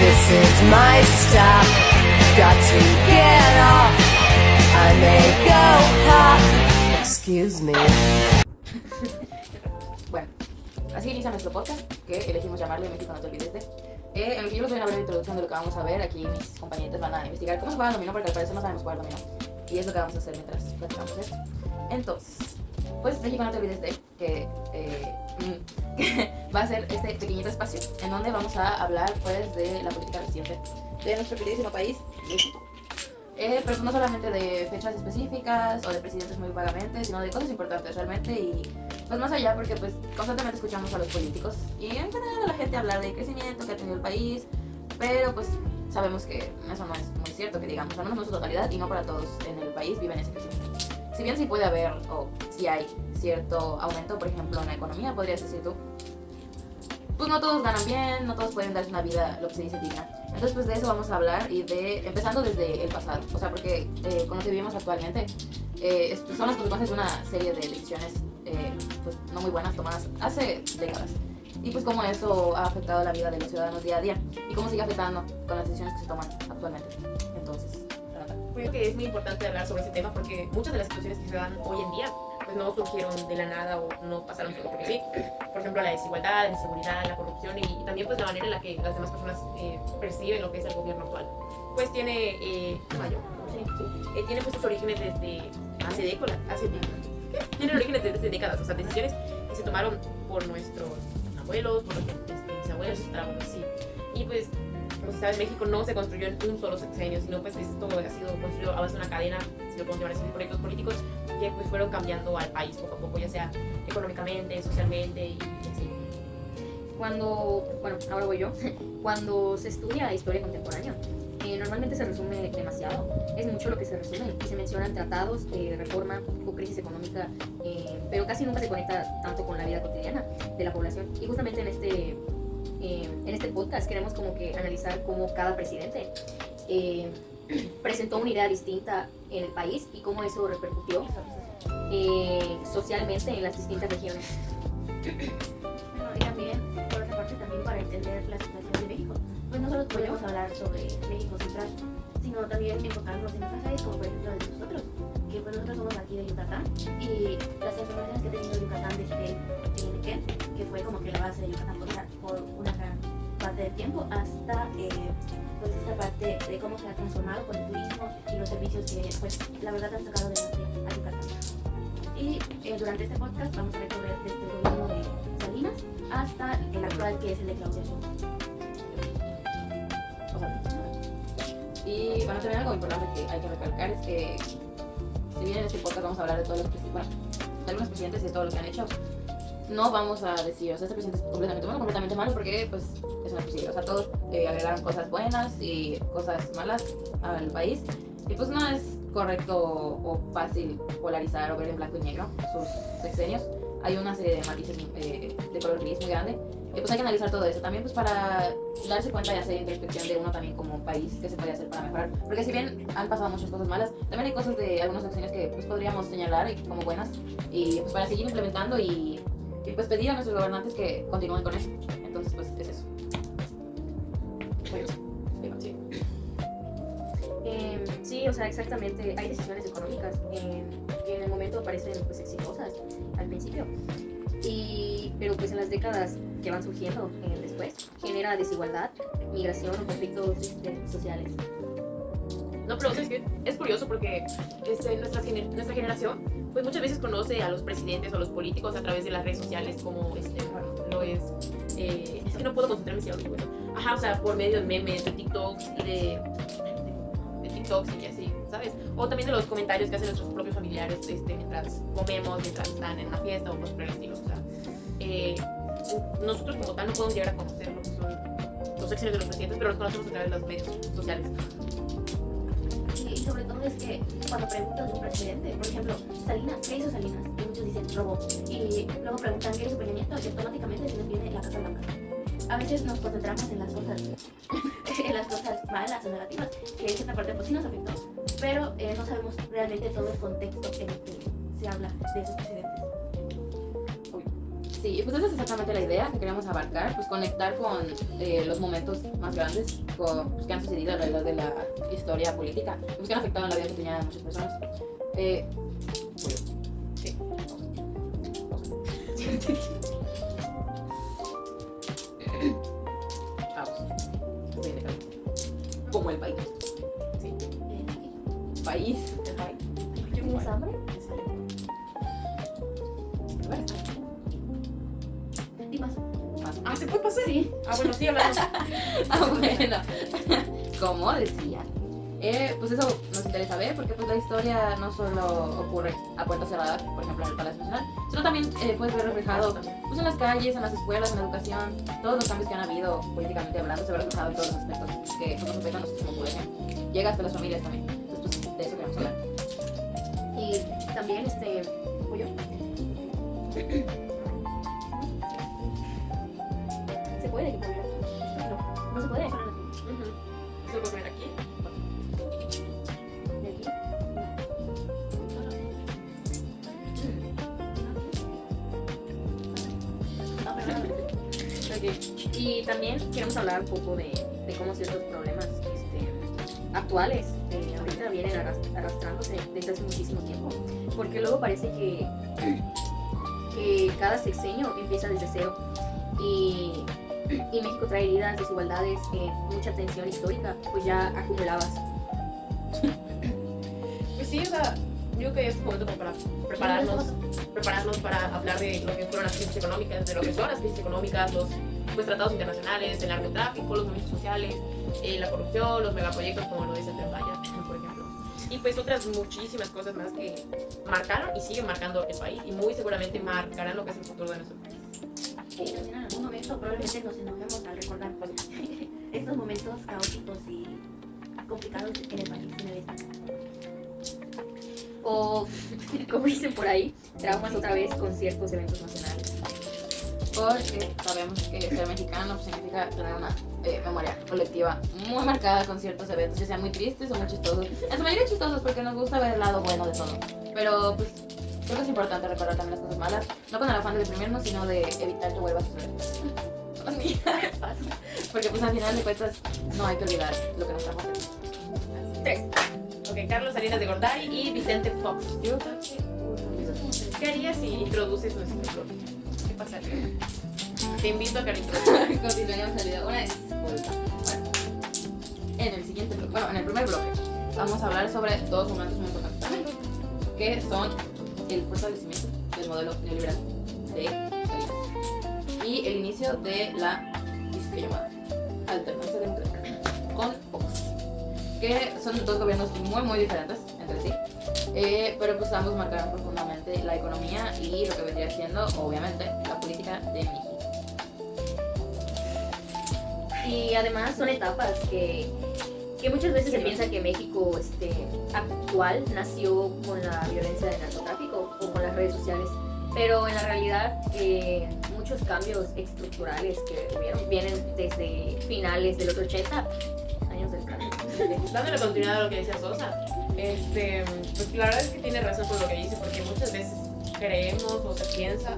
This is my stop. Got to get off. I may go pop. Excuse me. Bueno, así inicia nuestro podcast, que elegimos llamarle México no te olvides de. En el que yo les doy una breve introducción de lo que vamos a ver. Aquí mis compañeros van a investigar cómo se juega el dominó, porque al parecer no sabemos jugar dominó. Y es lo que vamos a hacer mientras platicamos esto. Entonces, pues México no te olvides de, que va a ser este pequeñito espacio en donde vamos a hablar pues de la política reciente de nuestro queridísimo país, México. Pero no solamente de fechas específicas o de presidentes muy vagamente, sino de cosas importantes realmente y pues más allá, porque pues constantemente escuchamos a los políticos y en general a la gente hablar del crecimiento que ha tenido el país, pero pues sabemos que eso no es muy cierto, que digamos, al menos no en su totalidad y no para todos en el país viven ese crecimiento. Si bien sí puede haber o si hay cierto aumento, por ejemplo en la economía, podrías decir tú, pues no todos ganan bien, no todos pueden darse una vida, lo que se dice, digna. Entonces pues de eso vamos a hablar y de, empezando desde el pasado, o sea, porque con lo que vivimos actualmente son las consecuencias de una serie de decisiones pues no muy buenas tomadas hace décadas. Y pues cómo eso ha afectado la vida de los ciudadanos día a día y cómo sigue afectando con las decisiones que se toman actualmente. Entonces, creo que es muy importante hablar sobre ese tema porque muchas de las situaciones que se dan hoy en día pues no surgieron de la nada o no pasaron solo porque sí. Por ejemplo, la desigualdad, la inseguridad, la corrupción y también pues la manera en la que las demás personas perciben lo que es el gobierno actual. Pues tiene tiene pues sus orígenes desde hace décadas. Tiene orígenes desde décadas, o sea, decisiones que se tomaron por nuestros abuelos, por nuestros bisabuelos, sí. Y pues como se sabe, México no se construyó en un solo sexenio, sino pues esto ha sido construido a base de una cadena, si lo podemos llamar así, de proyectos políticos que pues fueron cambiando al país poco a poco, ya sea económicamente, socialmente y así. Ahora voy yo. Cuando se estudia historia contemporánea, normalmente se resume demasiado. Es mucho lo que se resume y se mencionan tratados de reforma o crisis económica, pero casi nunca se conecta tanto con la vida cotidiana de la población. Y justamente en este podcast queremos como que analizar cómo cada presidente presentó una idea distinta en el país y cómo eso repercutió socialmente en las distintas regiones. Bueno, y también, por otra parte, también para entender la situación de México, pues no solo podemos hablar sobre México central, sino también enfocarnos en otros países, como por ejemplo el de nosotros, que pues nosotros somos aquí de Yucatán, y las transformaciones que ha tenido Yucatán desde que fue como que la base de Yucatán por una gran parte del tiempo, hasta pues esta parte de cómo se ha transformado con el turismo y los servicios que pues la verdad han sacado adelante a Yucatán. Y durante este podcast vamos a recorrer desde el gobierno de Salinas hasta el actual, que es el de Claudia Sheinbaum. Y bueno, también algo importante que hay que recalcar es que si bien en este podcast vamos a hablar de todos los presidentes, de algunos presidentes y de todo lo que han hecho, no vamos a decir, o sea, este presidente es completamente bueno, completamente malo, porque pues eso no es posible. O sea, todos agregaron cosas buenas y cosas malas al país y pues no es correcto o fácil polarizar o ver en blanco y negro sus sexenios. Hay una serie de matices de color gris muy grande y pues hay que analizar todo eso también pues para darse cuenta y hacer introspección de uno también como país, que se puede hacer para mejorar, porque si bien han pasado muchas cosas malas, también hay cosas de algunos sexenios que pues podríamos señalar como buenas y pues para seguir implementando y pues pedir a nuestros gobernantes que continúen con eso. Entonces pues es eso. Bueno, sí. Sí, o sea, exactamente. Hay decisiones económicas que en el momento parecen pues exitosas al principio, pero pues en las décadas que van surgiendo después genera desigualdad, migración o conflictos sociales. No, pero es que es curioso porque nuestra generación pues muchas veces conoce a los presidentes o a los políticos a través de las redes sociales, como lo es que no puedo concentrarme si hablo, o sea, por medio de memes, de TikToks y de TikToks y así, ¿sabes? O también de los comentarios que hacen nuestros propios familiares mientras comemos, mientras están en una fiesta o cosas por el estilo. O sea, nosotros como tal no podemos llegar a conocer lo que son los sexenios de los presidentes, pero los conocemos a través de los medios sociales. Y sobre todo es que cuando preguntas de un presidente, por ejemplo, Salinas, ¿qué hizo Salinas? Y muchos dicen robó. Y luego preguntan qué hizo Peña Nieto y automáticamente se nos viene la Casa Blanca. A veces nos concentramos en las cosas, malas o negativas, que en cierta parte pues sí nos afectó, pero no sabemos realmente todo el contexto en el que se habla de esos presidentes. Sí, pues esa es exactamente la idea que queremos abarcar, pues conectar con los momentos más grandes pues, que han sucedido alrededor de la historia política, pues que han afectado en la vida cotidiana de muchas personas. Sí. Como el país. Sí. País. El país. ¿Tienes hambre? Y paso. Ah, ¿se puede pasar? Sí. Ah, bueno, sí, hablamos. Bueno, como decía, pues eso nos interesa ver porque pues la historia no solo ocurre a puerta cerrada, por ejemplo en el Palacio Nacional, sino también puedes ver reflejado pues, en las calles, en las escuelas, en la educación, todos los cambios que han habido políticamente hablando se ve reflejado en todos los aspectos que pues, nos afectan a nosotros como población. Llega hasta las familias también, entonces pues, de eso queremos hablar. Y también pollo. ¿Se puede que pollo? No se puede. ¿Se puede poner aquí? ¿De aquí? Ok. Y también queremos hablar un poco de cómo ciertos problemas actuales ahorita vienen arrastrándose desde hace muchísimo tiempo. Porque luego parece que cada sexenio empieza desde cero. Y México trae heridas, desigualdades, mucha tensión histórica, pues ya acumulabas. Pues sí, o sea, yo creo que es momento como para prepararnos para hablar de lo que fueron las crisis económicas, de lo que son las crisis económicas, los pues, tratados internacionales, el narcotráfico, los movimientos sociales, la corrupción, los megaproyectos como lo dice el Tren Maya, por ejemplo. Y pues otras muchísimas cosas más que marcaron y siguen marcando el país y muy seguramente marcarán lo que es el futuro de nuestro país. Y también en algún momento probablemente nos enojemos al recordar estos momentos caóticos y complicados en el país, en el estado. O, como dicen por ahí, traumas otra vez con ciertos eventos nacionales. Porque sabemos que ser mexicano significa tener una memoria colectiva muy marcada con ciertos eventos, ya sean muy tristes o muy chistosos. En su mayoría chistosos porque nos gusta ver el lado bueno de todo. Pero pues creo que es importante recordar también las cosas malas, no con el afán de deprimirnos, sino de evitar que vuelva a suceder. Porque pues al final de cuentas no hay que olvidar lo que nos trajo. 3. Ok, Carlos Salinas de Gortari y Vicente Fox. ¿Qué harías si introduces nuestro blog? ¿Qué pasaría? Te invito a que lo introduzcas. Continuaríamos el video. Una disculpa. Bueno, en el siguiente bloque, bueno, en el primer bloque, vamos a hablar sobre dos momentos muy importantes también, que son el fortalecimiento del modelo neoliberal de Salinas y el inicio de la disque llamada alternancia democrática con Fox, que son dos gobiernos muy diferentes entre sí, pero pues ambos marcaron profundamente la economía y lo que vendría siendo obviamente la política de México. Y además son etapas que muchas veces se piensa que México actual nació con la violencia del narcotráfico o con las redes sociales, pero en la realidad muchos cambios estructurales que hubieron vienen desde finales de los 80 años del cambio. Dándole continuidad a lo que decía Sosa, pues la verdad es que tiene razón con lo que dice, porque muchas veces creemos o se piensa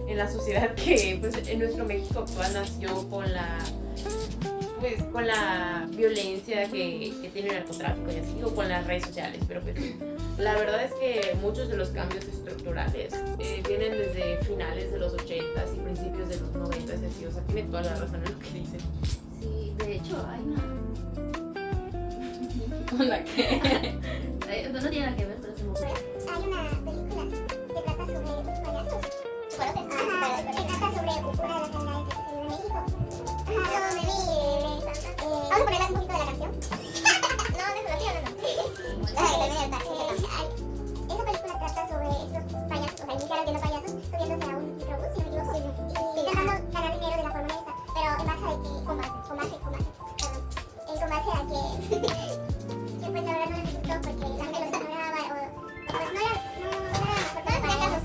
en la sociedad que pues, en nuestro México actual nació con la violencia que tiene el narcotráfico y así, o con las redes sociales, pero pues, la verdad es que muchos de los cambios estructurales vienen desde finales de los 80s y principios de los 90s, así, o sea, tiene toda la razón en lo que dice. Sí, de hecho hay ¿Una qué? no tiene nada que ver, pero se me ocurre. Hay una película que trata sobre payasos. Que trata sobre una de las realidades que sucedió en México. Ajá, vamos a ponerle un poquito de la canción. No, esa película trata sobre estos payasos, o sea, iniciaron siendo payasos, subiéndose a un microbús, si no me equivoco, y intentando ganar dinero de la forma esta, pero en base a que, con base a que pues la verdad no les resultó porque la gente los ignoraba o pues no era por todos fracasos,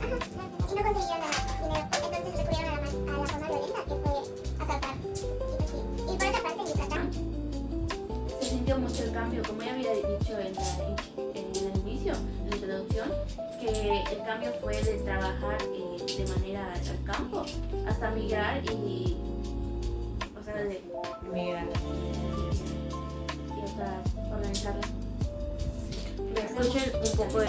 y no conseguían ganar dinero, entonces recurrieron a la forma violenta que fue asaltar. Y por esa parte Yucatán Se sintió mucho el cambio, como ya había dicho en el inicio, en la introducción, que el cambio fue de trabajar de manera al campo, hasta migrar y, o sea, Mira, y hasta organizarla. Escuchen un poco de...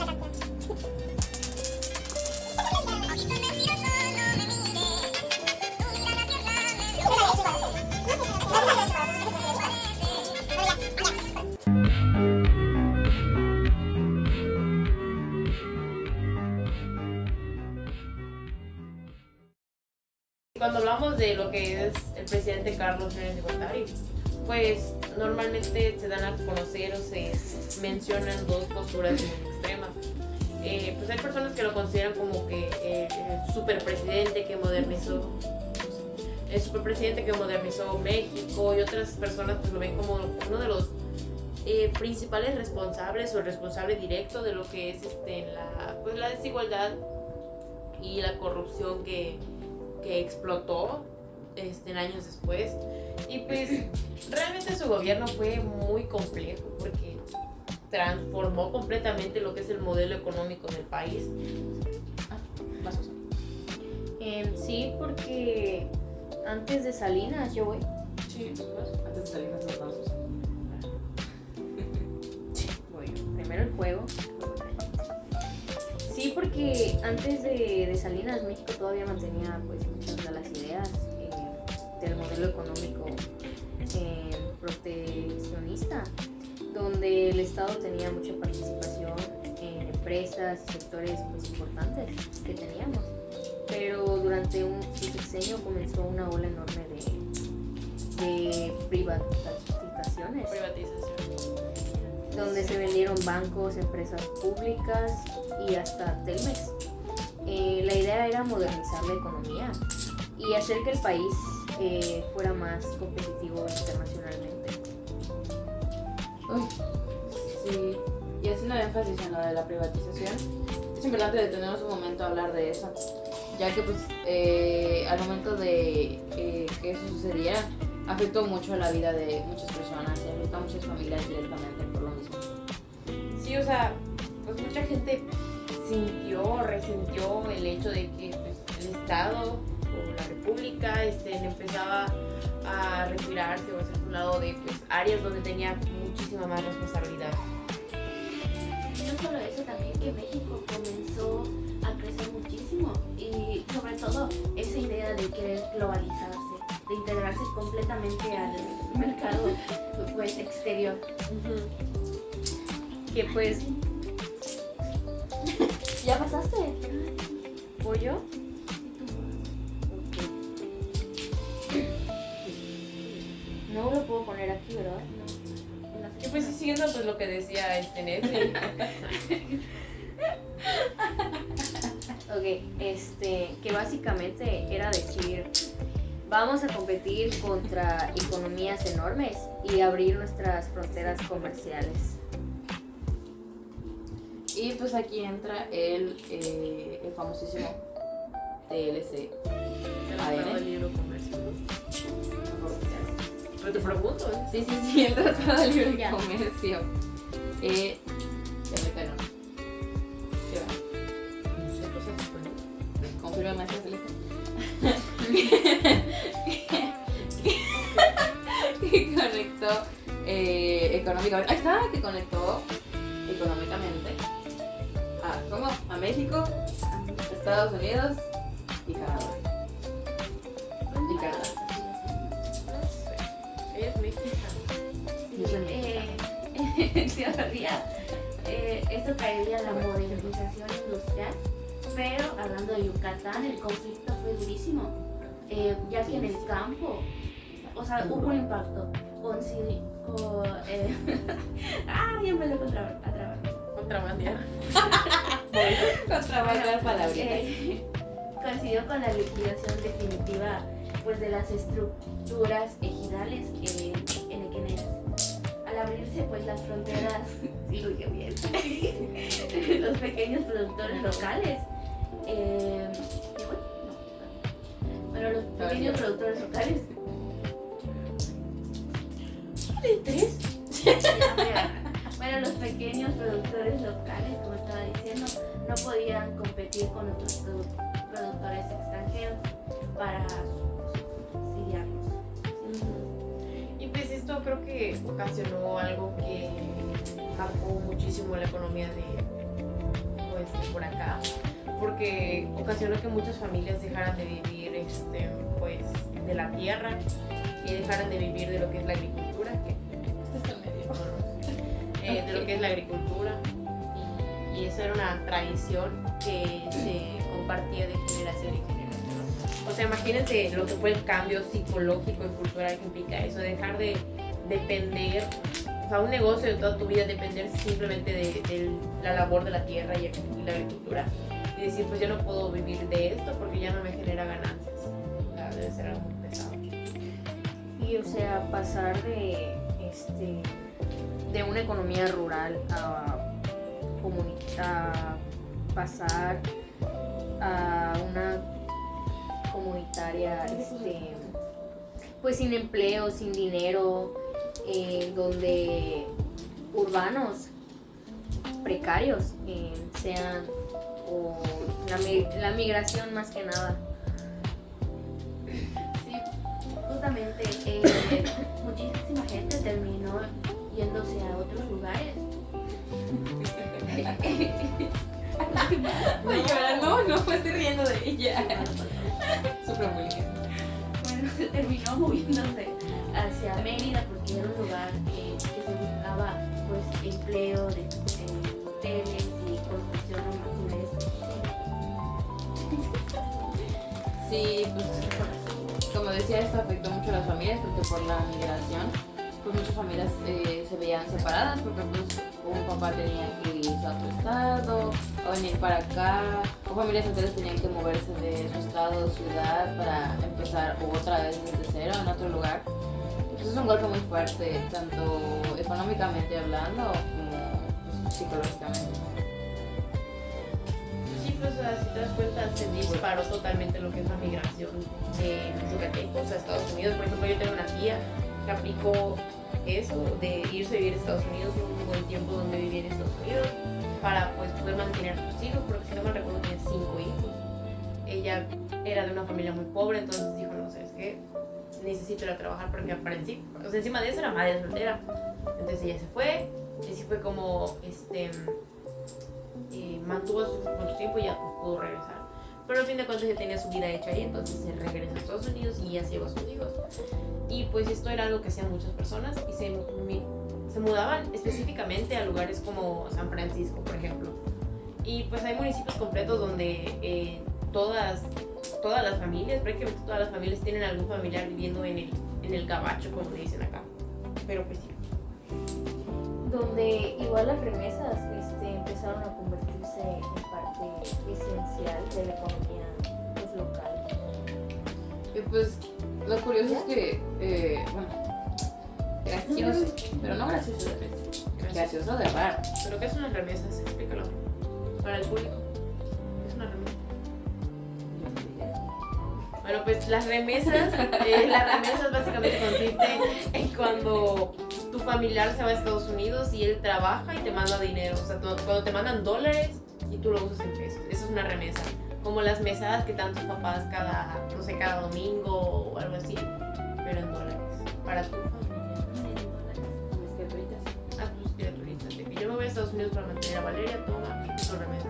cuando hablamos de lo que es el presidente Carlos Menem de Gortari, pues normalmente se dan a conocer o se mencionan dos posturas muy extremas. Pues hay personas que lo consideran como que el superpresidente que modernizó México, y otras personas pues lo ven como uno de los principales responsables o el responsable directo de lo que es la desigualdad y la corrupción que explotó en años después. Y pues realmente su gobierno fue muy complejo porque transformó completamente lo que es el modelo económico del país. Vas a usar. Sí, porque antes de Salinas, yo voy. Sí, Antes de salir nos vamos a usar. Voy primero el juego. Sí, porque antes de Salinas, México todavía mantenía pues muchas de las ideas del modelo económico proteccionista, donde el Estado tenía mucha participación en empresas y sectores pues importantes que teníamos. Pero durante su sexenio comenzó una ola enorme de privatizaciones, donde se vendieron bancos, empresas públicas y hasta Telmex. La idea era modernizar la economía y hacer que el país fuera más competitivo internacionalmente. Uy, sí. Y haciendo énfasis en lo de la privatización, es importante detenernos un momento a hablar de eso, ya que pues al momento de que eso sucediera, afectó mucho la vida de muchas personas y afectó a muchas familias directamente por lo mismo. Sí, o sea, pues mucha gente resintió el hecho de que pues, el Estado o la República empezaba a retirarse o a hacer un lado de pues, áreas donde tenía muchísima más responsabilidad. No solo eso, también que México comenzó a crecer muchísimo y sobre todo esa idea de querer globalizarse, de integrarse completamente al mercado pues exterior. Que pues... ¿Ya pasaste? ¿Voy yo? No lo puedo poner aquí, ¿verdad? Y pues siguiendo pues lo que decía Netflix. Ok, que básicamente era decir, vamos a competir contra economías enormes y abrir nuestras fronteras comerciales. Y pues aquí entra el famosísimo TLC. El libro comercio. Pero te pregunto, ¿eh? Sí, el Tratado de Libre Ya. Comercio. Ya me cayeron. ¿Qué va? No sé, cosas español. Confirma, maestra Celeste. Que conectó económicamente. Ahí está, que conectó económicamente a México, Estados Unidos y Canadá. Y Canadá. Ella es mexicana. En teoría, esto traería la modernización industrial, pero hablando de Yucatán, el conflicto fue durísimo, ya que en el campo, o sea, hubo un impacto ya me lo a trabar. Contrabandear. Contrabandear palabritas. Coincidió con la liquidación definitiva pues de las estructuras ejidales enequeneras. Al abrirse pues las fronteras, sí, lo dije bien, los pequeños productores locales, bueno, los pequeños productores locales, bueno, los pequeños productores locales, como estaba diciendo, no podían competir con otros productores extranjeros para subsidiarlos. Y pues esto creo que ocasionó algo que marcó muchísimo la economía de por acá, porque ocasionó que muchas familias dejaran de vivir pues de la tierra y dejaran de vivir de lo que es la agricultura, de lo que es la agricultura, y eso era una tradición que se compartía de generación en generación. O sea, imagínense lo que fue el cambio psicológico y cultural que implica eso, dejar de depender, o sea, un negocio de toda tu vida depender simplemente de la labor de la tierra y la agricultura, y decir, pues yo no puedo vivir de esto porque ya no me genera ganancias. O sea, debe ser algo muy pesado. Y o sea, pasar de una economía rural a pasar a una comunitaria pues sin empleo, sin dinero, donde urbanos precarios sean, o la migración más que nada. Sí, justamente muchísima gente terminó yéndose a otros lugares. No me estoy riendo de ella. Sufro bullying. Bueno, se terminó moviéndose hacia Mérida porque era un lugar que se buscaba pues empleo de hoteles y construcción de Sí, pues como decía, esto afectó mucho a las familias porque por la migración pues muchas familias se veían separadas porque pues un papá tenía que irse a otro estado o venir para acá, o familias enteras tenían que moverse de su estado o ciudad para empezar otra vez desde cero en otro lugar. Pues es un golpe muy fuerte, tanto económicamente hablando como pues, psicológicamente. Sí, pues o sea, si te das cuenta, se disparó totalmente lo que es la migración de yucatecos a Estados Unidos. Por ejemplo, yo tengo una tía que aplicó eso de irse a vivir a Estados Unidos un buen tiempo donde vivía en Estados Unidos para pues poder mantener a sus hijos, porque si no me recuerdo tenía 5 hijos. Ella era de una familia muy pobre, entonces dijo, no, ¿sabes qué? Necesito ir a trabajar porque para o sea, encima de eso era madre soltera. Entonces ella se fue, y así fue como mantuvo a sus hijos mucho tiempo y ya pudo regresar. Pero al fin de cuentas ya tenía su vida hecha ahí, entonces se regresa a Estados Unidos y ya se lleva a sus hijos. Y pues esto era algo que hacían muchas personas y se mudaban específicamente a lugares como San Francisco, por ejemplo. Y pues hay municipios completos donde todas las familias, prácticamente todas las familias tienen algún familiar viviendo en el gabacho, como le dicen acá. Pero pues sí. Donde igual las remesas empezaron a convertirse en parte esencial de la economía pues, local. Y pues lo curioso es que, bueno, gracioso, pero no gracioso de vez, gracioso de raro. ¿Pero qué son las remesas? Explícalo para el público. ¿Qué es una remesa? Bueno, pues las remesas básicamente consisten en cuando tu familiar se va a Estados Unidos y él trabaja y te manda dinero. O sea, cuando te mandan dólares y tú lo usas en pesos. Eso es una remesa. Como las mesadas que dan tus papás cada domingo o algo así, pero en dólares. Para tu familia. Mis criaturitas. A tus criaturitas. De que yo me voy a Estados Unidos para mantener a Valeria, toma, y tu remesa.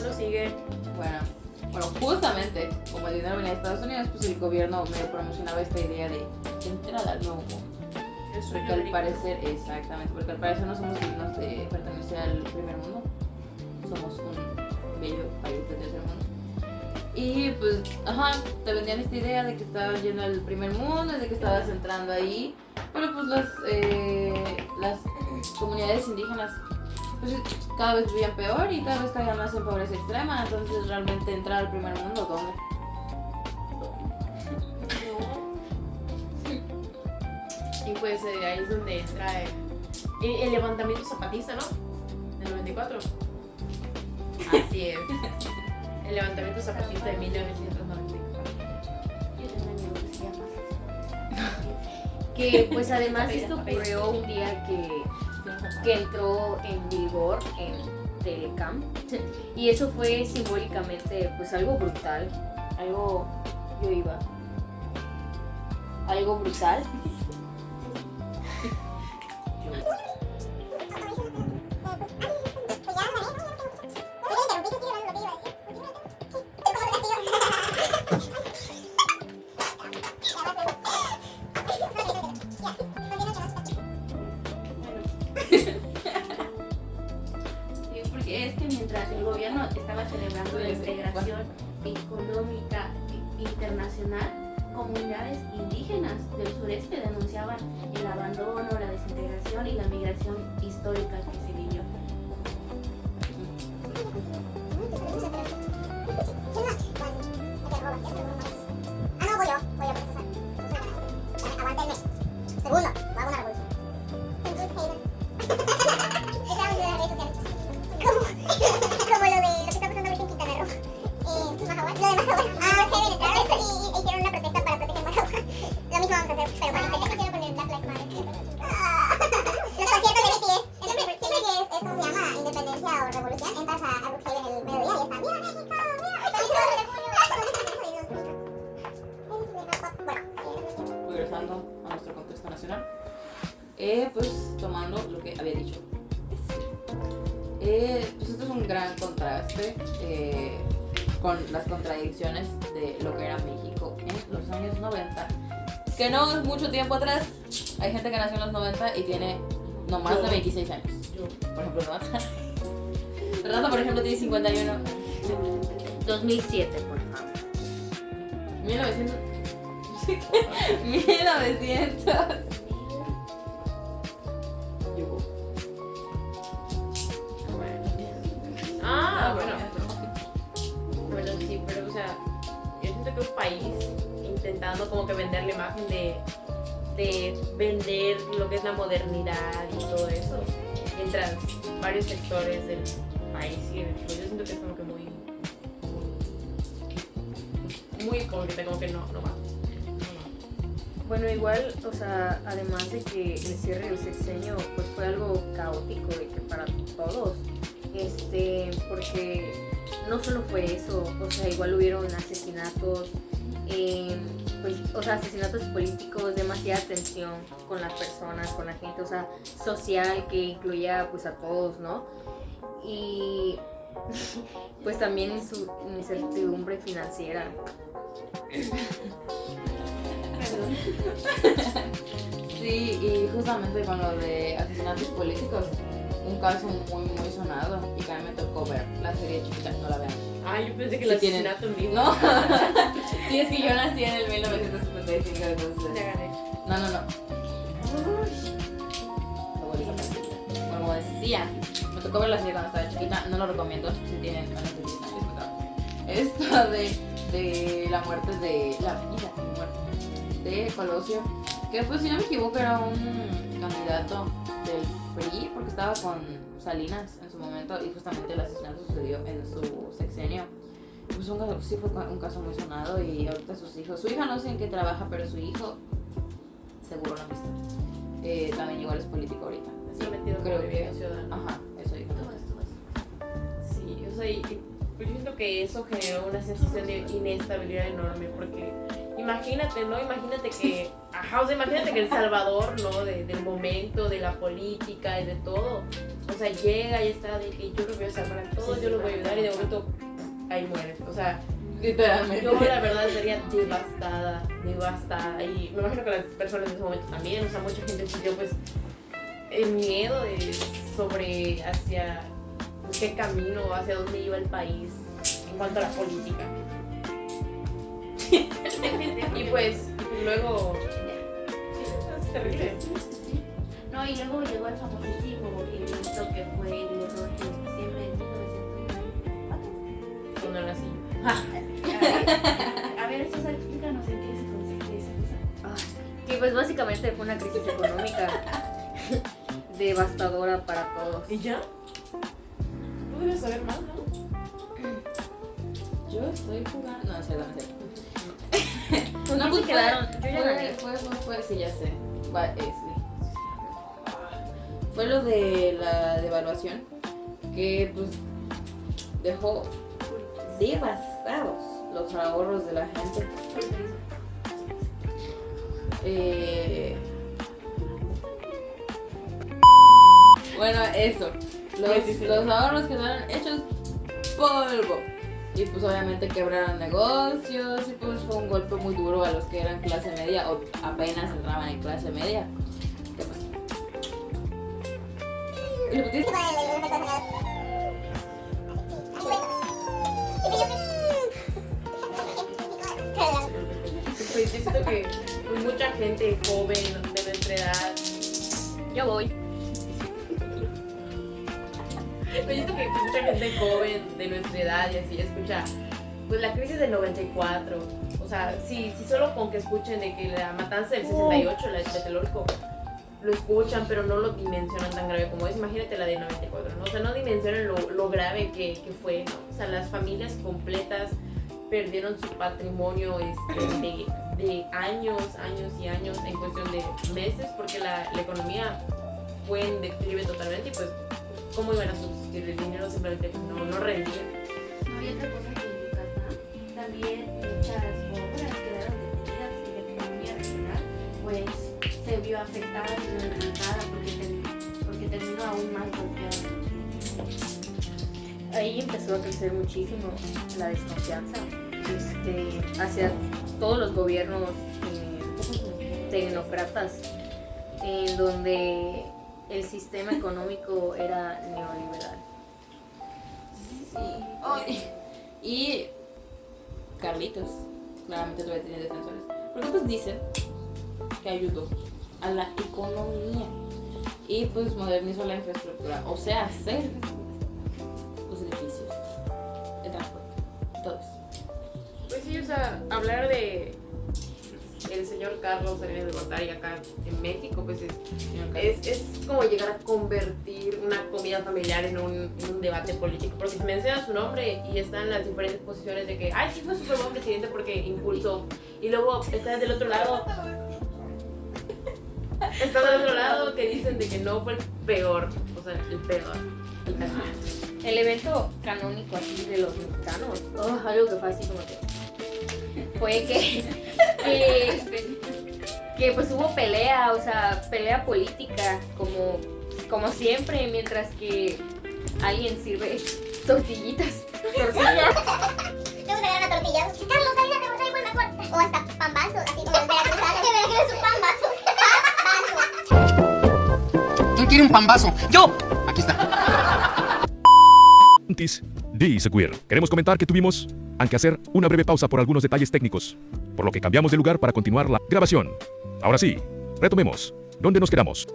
Prosigue. Bueno, justamente como el dinero venía de Estados Unidos, pues el gobierno me promocionaba esta idea de entrada al nuevo mundo. Porque al parecer, exactamente, porque al parecer no somos dignos de pertenecer al primer mundo. Somos un bello país de tercer mundo. Y pues, te vendían esta idea de que estabas yendo al primer mundo y de que estabas entrando ahí. Pero pues las comunidades indígenas pues cada vez vivían peor y cada vez caían más en pobreza extrema. Entonces realmente entrar al primer mundo, ¿dónde? Y pues ahí es donde entra el levantamiento zapatista, ¿no? Del 94. Así es. El levantamiento zapatista de 1994. Yo tengo un amigo que se llama Que pues además esto ocurrió un día que entró en vigor Telecam. Y eso fue simbólicamente pues algo brutal, algo brutal. Porque es que mientras el gobierno estaba celebrando la integración económica internacional, comunidades indígenas del sureste denunciaban el abandono, la desintegración y la migración histórica que se vivió. Ah, no, voy yo a protestar. Aguántenme. Segundo, hago una revolución. Como lo de lo que está pasando ahorita en Quintana Roo. Majahual. Lo de Majahual. Ah, Heaven entraron y hicieron una protesta para proteger Majahual. Lo mismo vamos a hacer, pero con este tema. Con el Black Lives Matter. Los conciertos de BTS. Siempre que es, ¿cómo se llama? Independencia o revolución, entras a Brookhaven el mediodía y está. ¡Viva México! ¡Viva! Regresando a nuestro contexto nacional, pues tomando lo que había dicho. Pues esto es un gran contraste con las contradicciones de lo que era México en los años 90, que no es mucho tiempo atrás. Hay gente que nació en los 90 y tiene no más de 26 años. Por ejemplo, Renata, por ejemplo, tiene 51. 2007, por favor. 1900. 1900. Bueno, sí, pero o sea, yo siento que un país intentando como que vender la imagen de vender lo que es la modernidad y todo eso, mientras varios sectores del país siguen, pues yo siento que es como que muy hipócrita, como que no va. Bueno, igual, o sea, además de que el cierre del sexenio pues fue algo caótico de que para todos, porque no solo fue eso, o sea, igual hubieron asesinatos, pues, o sea, asesinatos políticos, demasiada tensión con las personas, con la gente, o sea, social, que incluía pues a todos, ¿no? Y pues también en su incertidumbre financiera. Sí, y justamente con lo de asesinatos políticos, un caso muy sonado, y que a mí me tocó ver la serie Chiquita, no la vean. Ah, yo pensé que Sí el tienen- asesinato en vivo. No, sí, es que yo nací en el 1975, entonces. Ya gané. No. Lo vuelves a ver. Bueno, como decía, me tocó ver la serie cuando estaba chiquita, no lo recomiendo si tienen menos de 10 años. Esto de la muerte de. La vida y muerte de Colosio, que pues si no me equivoco era un candidato del PRI porque estaba con Salinas en su momento y justamente el asesinato sucedió en su sexenio. Pues sí fue un caso muy sonado y ahorita su hija no sé en qué trabaja, pero su hijo seguro lo han visto. También igual es político ahorita. Se ha metido Creo como que- Movimiento Ciudadano. Ajá, eso dijo. Sí, o sea, y pues yo siento que eso generó una sensación de inestabilidad enorme, porque imagínate, ¿no? Imagínate que, imagínate que El Salvador, ¿no? Del momento, de la política y de todo, o sea, llega y está de que yo los voy a salvar a todos, yo los voy a ayudar y de momento ahí mueren, o sea, Literalmente. yo la verdad sería devastada, y me imagino que las personas en ese momento también, o sea, mucha gente sintió pues el miedo sobre hacia qué camino, hacia dónde iba el país en cuanto a la política. Y pues luego es terrible. No, y luego llegó el famosísimo evento que fue el 2 de diciembre de 1994. Cuando nací. A ver, Sosa, explícanos en qué se consiste esa cosa. Que pues básicamente fue una crisis económica devastadora para todos. ¿Y ya? Tú debes saber más, ¿no? Yo estoy jugando. No, es cierto. ¿Con quién pues se quedaron? Yo ya gané. Fue, sí, ya sé. Sí. Fue lo de la devaluación, que pues dejó devastados los ahorros de la gente. Bueno, eso. Los ahorros quedaron hechos polvo. Y pues obviamente quebraron negocios y pues fue un golpe muy duro a los que eran clase media o apenas entraban en clase media. ¿Qué pasó? ¿Y lo pusiste? Pues yo siento que pues, mucha gente joven de nuestra edad. Yo voy. Pues yo siento que mucha gente joven de nuestra edad y así escucha pues la crisis del 94. O sea, si solo con que escuchen de que la matanza del 68, la de Tlatelolco, lo escuchan, pero no lo dimensionan tan grave como es. Imagínate la del 94, ¿no? O sea, no dimensionan lo grave que fue, ¿no? O sea, las familias completas perdieron su patrimonio de años y años en cuestión de meses, porque la economía fue en declive totalmente y pues cómo iban a subsistir, el dinero simplemente no rendía. No, y otra cosa que en Yucatán también muchas obras quedaron detenidas y la economía regional pues se vio afectada y debilitada porque terminó aún más golpeada. Ahí empezó a crecer muchísimo la desconfianza hacia todos los gobiernos tecnócratas, en donde el sistema económico era neoliberal. Sí. Ay. Y Carlitos, claramente todavía tiene defensores. Porque pues dicen que ayudó a la economía y pues modernizó la infraestructura, o sea, hacer los edificios, el transporte, todo eso. Pues sí, o sea, hablar de el señor Carlos Salinas de Gortari acá en México, pues es como llegar a convertir una comida familiar en un debate político, porque se menciona su nombre y están las diferentes posiciones de que, ay, sí fue súper buen presidente porque impulsó, y luego está del otro lado, que dicen de que no fue el peor, o sea, el peor. El evento canónico así de los mexicanos, algo que fue así como que fue que pues hubo pelea, o sea, pelea política como siempre, mientras que alguien sirve tortillitas. Tengo que agarrar una tortilla. Carlos Salinas de Gortari fue el mejor. O hasta pambazo, así como el veracruzano. Que me quiere su pambazo. ¿Quién quiere un pambazo? ¡Yo! Aquí está. Dice Queer. Queremos comentar que tuvimos que hacer una breve pausa por algunos detalles técnicos, por lo que cambiamos de lugar para continuar la grabación. Ahora sí, retomemos. ¿Dónde nos quedamos?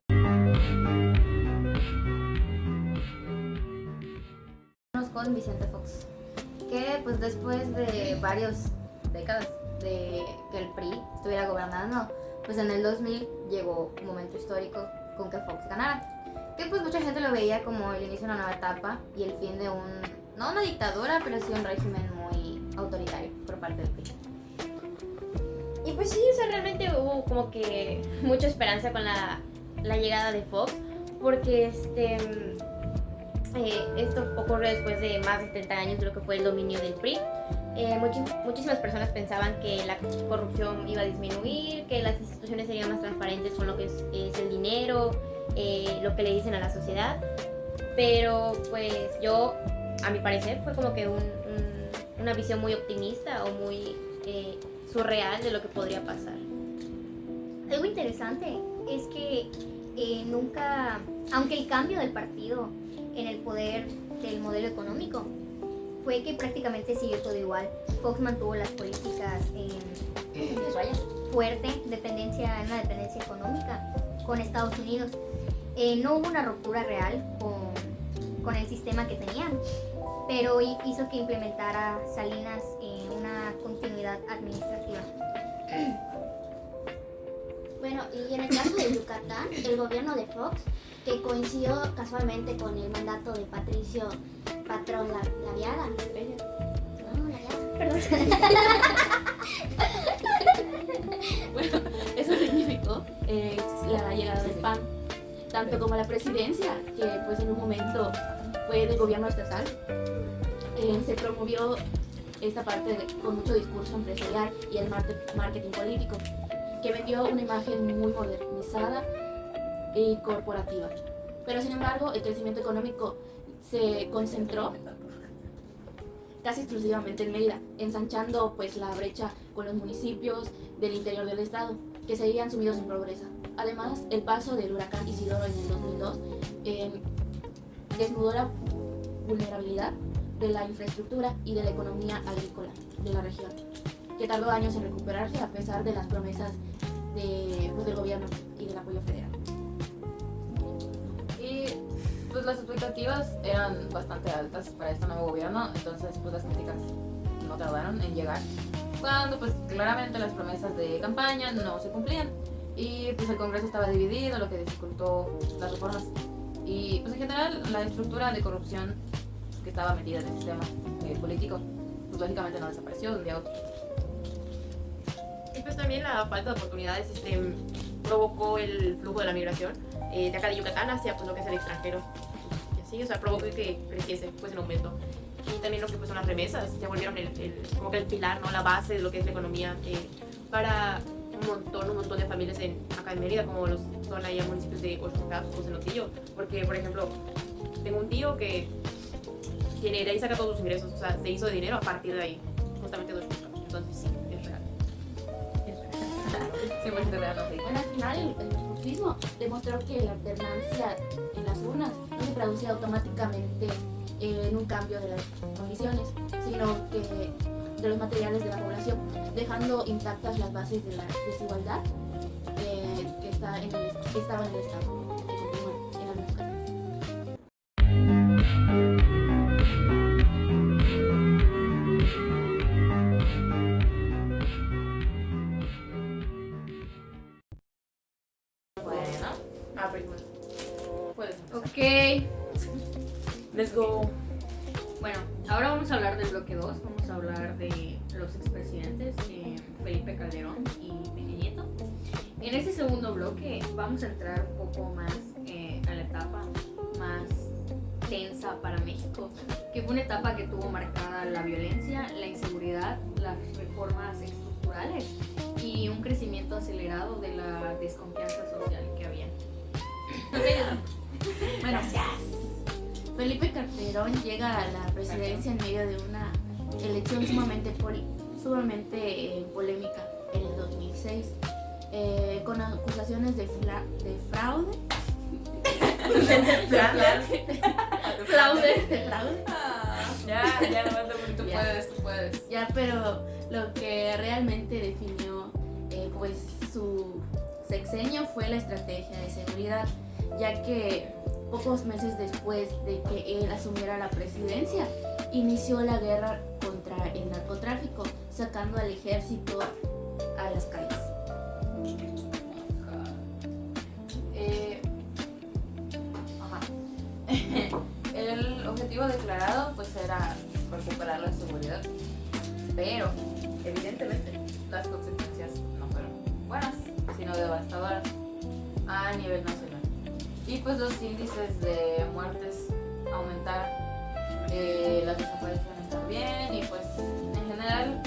Con Vicente Fox, que pues después de varias décadas de que el PRI estuviera gobernando, pues en el 2000 llegó un momento histórico con que Fox ganara, que pues mucha gente lo veía como el inicio de una nueva etapa y el fin de no una dictadura, pero sí un régimen muy autoritario por parte del PRI. Y pues sí, o sea, realmente hubo como que mucha esperanza con la llegada de Fox, porque esto ocurrió después de más de 70 años de lo que fue el dominio del PRI. Muchísimas personas pensaban que la corrupción iba a disminuir, que las instituciones serían más transparentes con lo que es el dinero, lo que le dicen a la sociedad. Pero pues yo, a mi parecer, fue como que una visión muy optimista o muy surreal de lo que podría pasar. Algo interesante es que nunca, aunque el cambio del partido en el poder del modelo económico fue que prácticamente siguió todo igual. Fox mantuvo las políticas fuerte, una dependencia económica con Estados Unidos. No hubo una ruptura real con el sistema que tenían, pero hizo que implementara Salinas una continuidad administrativa. Bueno, y en el caso de Yucatán, el gobierno de Fox, que coincidió casualmente con el mandato de Patricio Patrón Laviada. No, Laviada. Perdón. Bueno, eso significó la llegada del PAN, tanto como la presidencia, que pues en un momento fue del gobierno estatal. Se promovió esta parte con mucho discurso empresarial y el marketing político, que vendió una imagen muy modernizada y corporativa. Pero sin embargo, el crecimiento económico se concentró casi exclusivamente en Mérida, ensanchando pues la brecha con los municipios del interior del estado, que seguían sumidos en pobreza. Además, el paso del huracán Isidoro en el 2002 desnudó la vulnerabilidad de la infraestructura y de la economía agrícola de la región, que tardó años en recuperarse a pesar de las promesas del gobierno y del apoyo federal. Y pues las expectativas eran bastante altas para este nuevo gobierno, entonces pues las críticas no tardaron en llegar, cuando pues claramente las promesas de campaña no se cumplían y pues el Congreso estaba dividido, lo que dificultó las reformas. Y pues en general la estructura de corrupción que estaba metida en el sistema político pues lógicamente no desapareció de un día a otro. Y pues también la falta de oportunidades provocó el flujo de la migración de acá de Yucatán hacia pues lo que es el extranjero. Y así, o sea, provocó que creciese pues en aumento. Y también lo que pues son las remesas, se volvieron como que el pilar, ¿no? La base de lo que es la economía para un montón de familias acá en Mérida, como son allá municipios de Oxnacatl o Cenotillo. Porque, por ejemplo, tengo un tío que de ahí saca todos sus ingresos, o sea, se hizo de dinero a partir de ahí, justamente de Oxnacatl. Entonces sí, es real. Siempre es real, no sé. Bueno, al final el nepotismo demostró que la alternancia en las urnas no se traducía automáticamente en un cambio de las condiciones, sino que de los materiales de la población, dejando intactas las bases de la desigualdad que estaba en el Estado, que continúan en las mujeres. Puedes empezar. Ok, Let's go. bueno, ahora vamos a hablar del bloque 2. Vamos a hablar de los expresidentes Felipe Calderón y Peña Nieto. En este segundo bloque vamos a entrar un poco más a la etapa más tensa para México, que fue una etapa que tuvo marcada la violencia, la inseguridad, las reformas estructurales y un crecimiento acelerado de la desconfianza social que había. Bueno, Felipe Calderón llega a la presidencia en medio de una elección sumamente polémica en el 2006, con acusaciones de fraude. Ya, tú puedes. Ya, pero lo que realmente definió pues su sexenio fue la estrategia de seguridad, ya que pocos meses después de que él asumiera la presidencia, inició la guerra contra el narcotráfico, sacando al ejército a las calles. El objetivo declarado pues era recuperar la seguridad, pero evidentemente las consecuencias no fueron buenas, sino devastadoras a nivel nacional. Y pues los índices de muertes aumentaron, las desapariciones también, y pues en general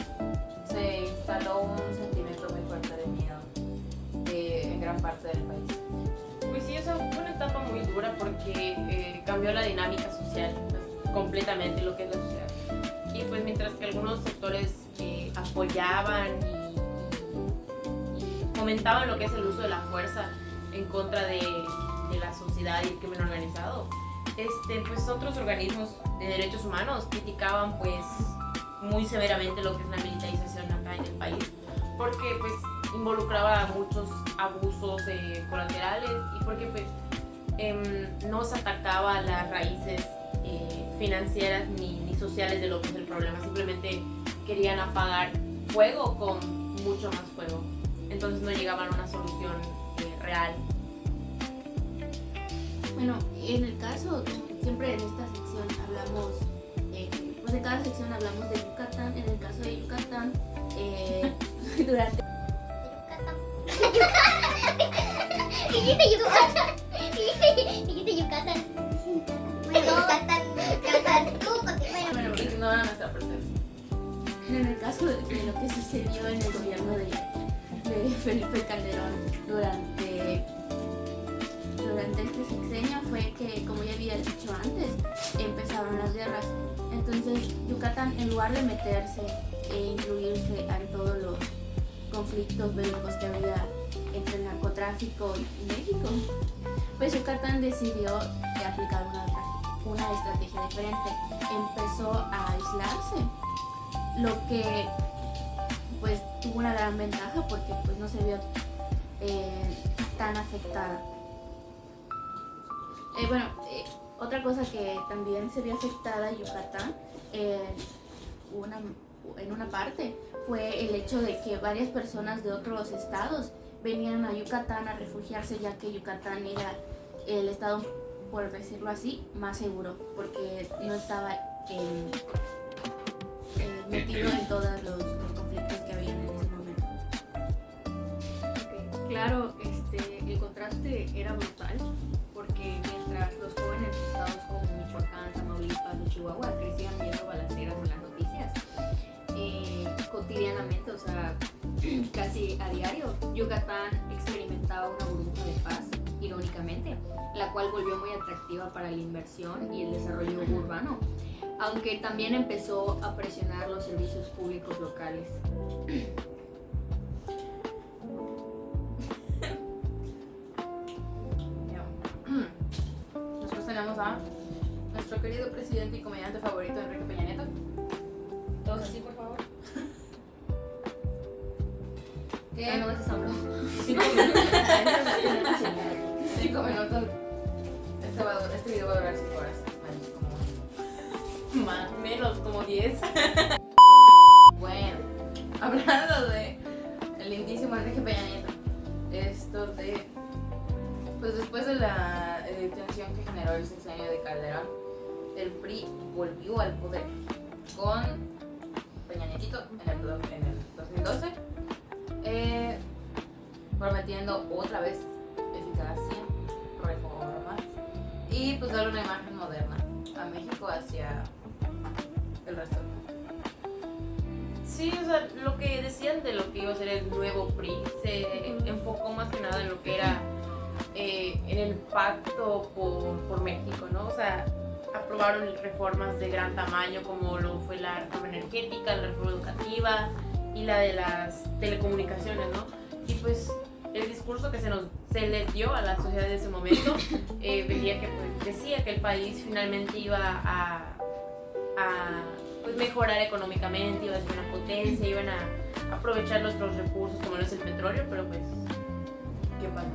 se instaló un sentimiento muy fuerte de miedo en gran parte del país. Pues sí, esa fue una etapa muy dura porque cambió la dinámica social pues, completamente lo que es la sociedad. Y pues mientras que algunos sectores apoyaban y fomentaban lo que es el uso de la fuerza en contra de la sociedad y el crimen organizado, pues otros organismos de derechos humanos criticaban pues muy severamente lo que es la militarización acá en el país, porque pues involucraba muchos abusos colaterales y porque pues no se atacaba las raíces financieras ni sociales de lo que es el problema, simplemente querían apagar fuego con mucho más fuego, entonces no llegaban a una solución real. Bueno, en el caso, siempre en esta sección hablamos, pues en cada sección hablamos de Yucatán. En el caso de Yucatán, durante... Dijiste Yucatán. Dijiste Yucatán. Bueno, Yucatán. Tú, bueno, Bueno, ignora nuestra percepción. En el caso de lo que sucedió en el gobierno de Felipe Calderón durante este sexenio fue que, como ya había dicho antes, empezaron las guerras. Entonces Yucatán, en lugar de meterse e incluirse en todos los conflictos bélicos que había entre el narcotráfico y México, pues Yucatán decidió aplicar una estrategia diferente. Empezó a aislarse, lo que pues tuvo una gran ventaja porque pues no se vio tan afectada. Otra cosa que también se vio afectada Yucatán en una parte fue el hecho de que varias personas de otros estados venían a Yucatán a refugiarse, ya que Yucatán era el estado, por decirlo así, más seguro, porque no estaba metido en todos los conflictos que había en ese momento. Ok, claro, el contraste era brutal, porque mientras los jóvenes de estados como Michoacán, Tamaulipas y Chihuahua crecían viendo balaceras en las noticias cotidianamente, o sea, casi a diario, Yucatán experimentaba una burbuja de paz, irónicamente, la cual volvió muy atractiva para la inversión y el desarrollo urbano, aunque también empezó a presionar los servicios públicos locales. Después tenemos a nuestro querido presidente y comediante favorito, Enrique Peña Nieto. Todos así, por favor. ¿Qué? No, ese es AMLO. 5 minutos. 5 minutos. Este video va a durar 5 horas. Menos, como 10. Bueno, hablando de el lindísimo Enrique Peña Nieto, pues después de la tensión que generó el sexenio de Calderón, el PRI volvió al poder con Peña Nietito en el 2012, prometiendo otra vez eficacia, reformas y pues darle una imagen moderna a México hacia el resto del mundo. Sí, o sea, lo que decían de lo que iba a ser el nuevo PRI se enfocó más que nada en lo que era en el pacto por México, ¿no? O sea, aprobaron reformas de gran tamaño como lo fue la reforma energética, la reforma educativa y la de las telecomunicaciones, ¿no? Y pues el discurso que se les dio a la sociedad de ese momento veía que pues, decía que el país finalmente iba a pues, mejorar económicamente, iba a ser una potencia, iban a aprovechar nuestros recursos como lo es el petróleo, pero pues, ¿qué pasó?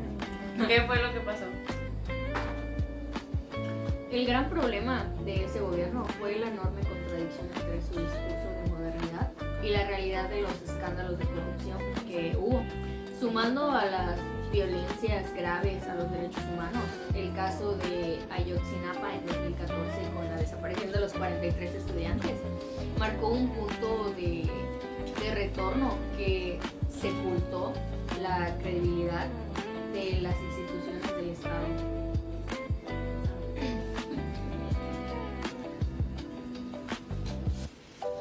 ¿Qué fue lo que pasó? El gran problema de ese gobierno fue la enorme contradicción entre su discurso de modernidad y la realidad de los escándalos de corrupción que hubo, sumando a las violencias graves a los derechos humanos. El caso de Ayotzinapa en 2014 con la desaparición de los 43 estudiantes marcó un punto de retorno que sepultó la credibilidad de las instituciones del Estado.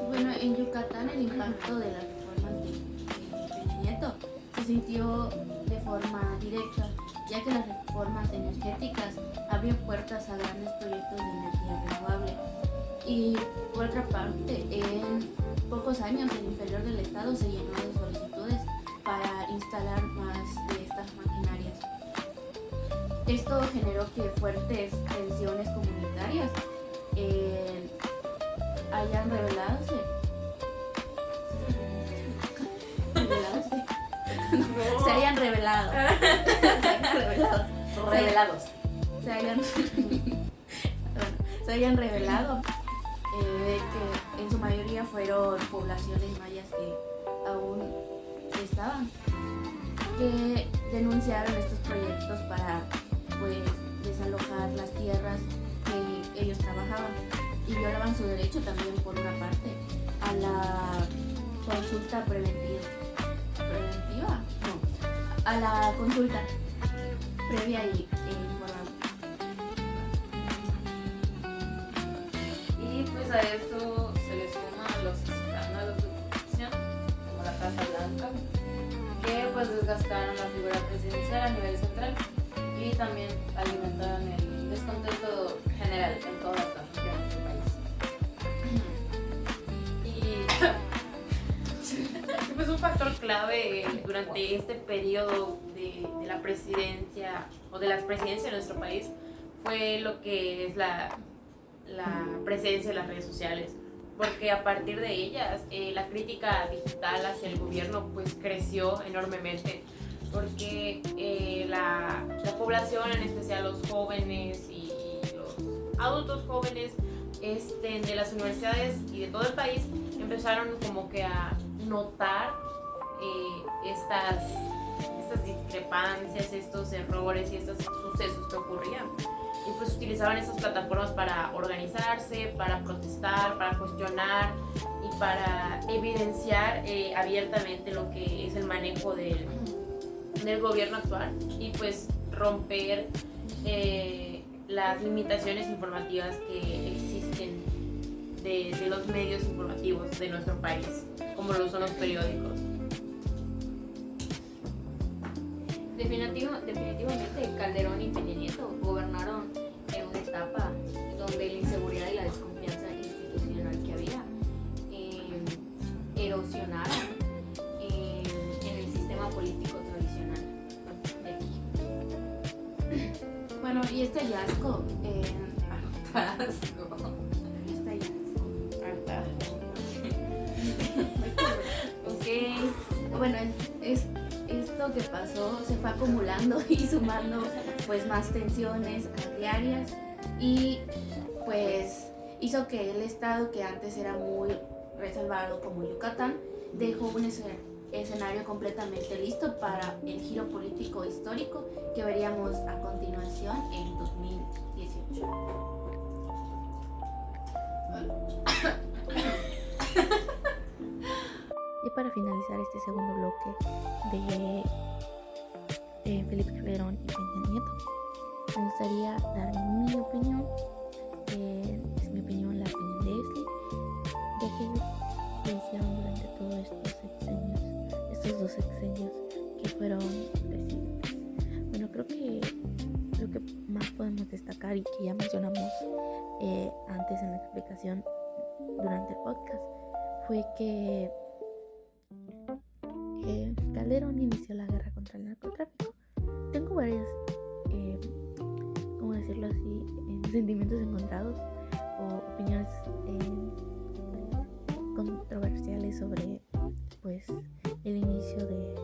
Bueno, en Yucatán el impacto de las reformas de Peña Nieto se sintió de forma directa, ya que las reformas energéticas abren puertas a grandes proyectos de energía renovable. Y por otra parte, en pocos años el interior del estado se llenó de solicitudes para instalar más de estas maquinarias. Esto generó que fuertes tensiones comunitarias hayan reveladose. Se hayan revelado. Se hayan revelado que en su mayoría fueron poblaciones mayas que aún estaban, que denunciaron estos proyectos para pues desalojar las tierras que ellos trabajaban y violaban su derecho también por una parte a la consulta preventiva, a la consulta previa y informada. Gracias a eso se le suman los escándalos de corrupción, como la Casa Blanca, que pues desgastaron la figura presidencial a nivel central y también alimentaron el descontento general en todas las regiones del país. Y pues un factor clave durante este periodo de la presidencia o de las presidencias de nuestro país fue lo que es la presencia de las redes sociales, porque a partir de ellas la crítica digital hacia el gobierno pues creció enormemente, porque la población, en especial los jóvenes y los adultos jóvenes de las universidades y de todo el país, empezaron como que a notar estas discrepancias, estos errores y estos sucesos que ocurrían. Y pues utilizaban estas plataformas para organizarse, para protestar, para cuestionar y para evidenciar abiertamente lo que es el manejo del gobierno actual y pues romper las limitaciones informativas que existen de los medios informativos de nuestro país, como lo son los periódicos. Definitivamente Calderón y Peña Nieto gobernaron en una etapa donde la inseguridad y la desconfianza institucional que había erosionaron en el sistema político tradicional de México. Bueno, y este hallazgo, bueno, esto que pasó se fue acumulando y sumando pues más tensiones diarias y pues hizo que el estado, que antes era muy reservado como Yucatán, dejó un escenario completamente listo para el giro político histórico que veríamos a continuación en 2018. Y para finalizar este segundo bloque de Felipe Calderón y Peña Nieto, me gustaría dar mi opinión. Es mi opinión la opinión de Leslie, de aquellos que hicieron durante todos estos dos sexenios que fueron presidentes. Bueno, creo que lo que más podemos destacar y que ya mencionamos antes en la explicación durante el podcast fue que Calderón inició la guerra contra el narcotráfico. Tengo varios, ¿cómo decirlo así?, sentimientos encontrados o opiniones controversiales sobre pues el inicio de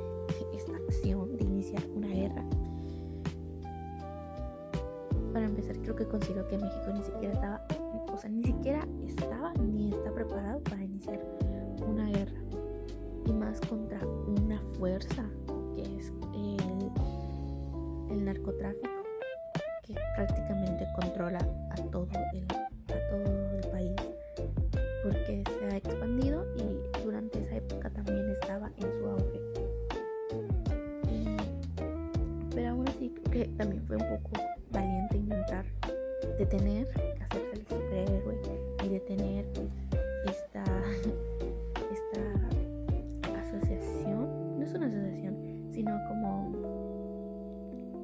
esta acción de iniciar una guerra. Para empezar, creo que considero que México ni siquiera estaba ni está preparado para iniciar una guerra, y más contra una fuerza que es el narcotráfico, que prácticamente controla a todo el país, porque se ha expandido y durante esa época también estaba en su auge. Pero aún así creo que también fue un poco valiente intentar detener, hacerse el superhéroe y detener esta asociación. No es una asociación, sino como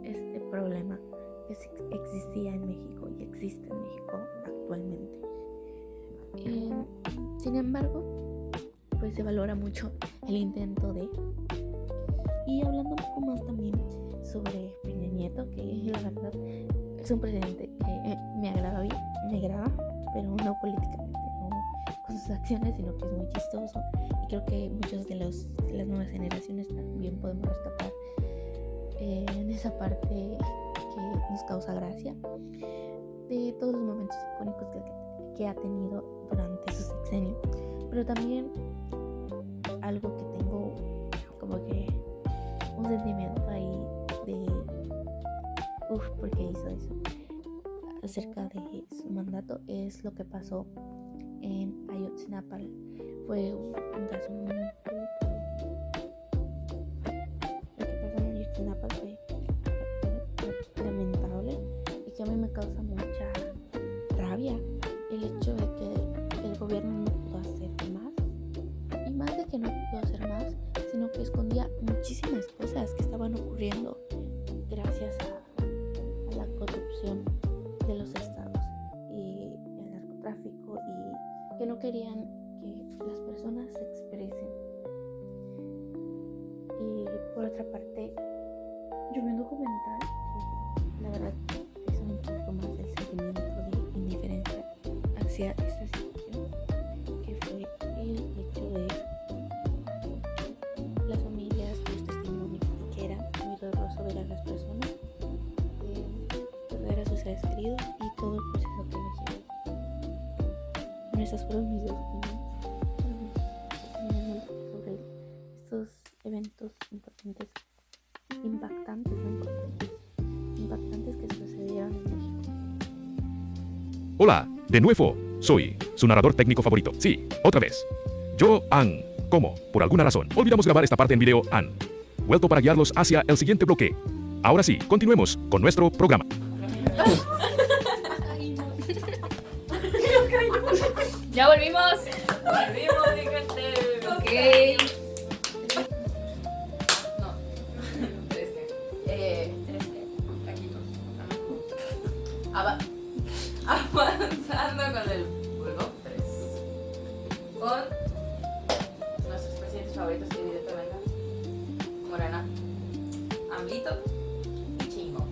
este problema que existía en México y existe en México actualmente. Sin embargo, pues se valora mucho el intento de. Y hablando un poco más también sobre Peña Nieto, que la verdad es un presidente que me agrada, pero no políticamente, no con sus acciones, sino que es muy chistoso, y creo que muchos de las nuevas generaciones también podemos rescatar en esa parte que nos causa gracia de todos los momentos icónicos que ha tenido durante su sexenio. Pero también algo que tengo como que un sentimiento ahí de ¿por qué hizo eso? Acerca de su mandato es lo que pasó en Ayotzinapa. Fue un caso muy lo que pasó en Ayotzinapa fue lamentable y que a mí me causa mucha rabia el hecho de que sufriendo gracias a la corrupción de los estados y el narcotráfico, y que no querían que las personas se expresen. Y por otra parte, yo vi un documental que la verdad es un poco más del sentimiento de indiferencia hacia esta situación, que fue el hecho de las familias, los testimonios, que era muy doloroso ver a las personas perder a sus seres queridos y todo el proceso que les llevó. Bueno, esas fueron mis dos opiniones sobre estos eventos impactantes que sucedieron en México. Hola, de nuevo, soy su narrador técnico favorito. Sí, otra vez. Yo, como, por alguna razón, olvidamos grabar esta parte en video, vuelto para guiarlos hacia el siguiente bloque. Ahora sí, continuemos con nuestro programa. Ya volvimos. Volvimos, mi gente. Ok. No. Aquí avanzando con el blog 3. Con nuestros presidentes favoritos que evidentemente Morena, AMLito y Chingo.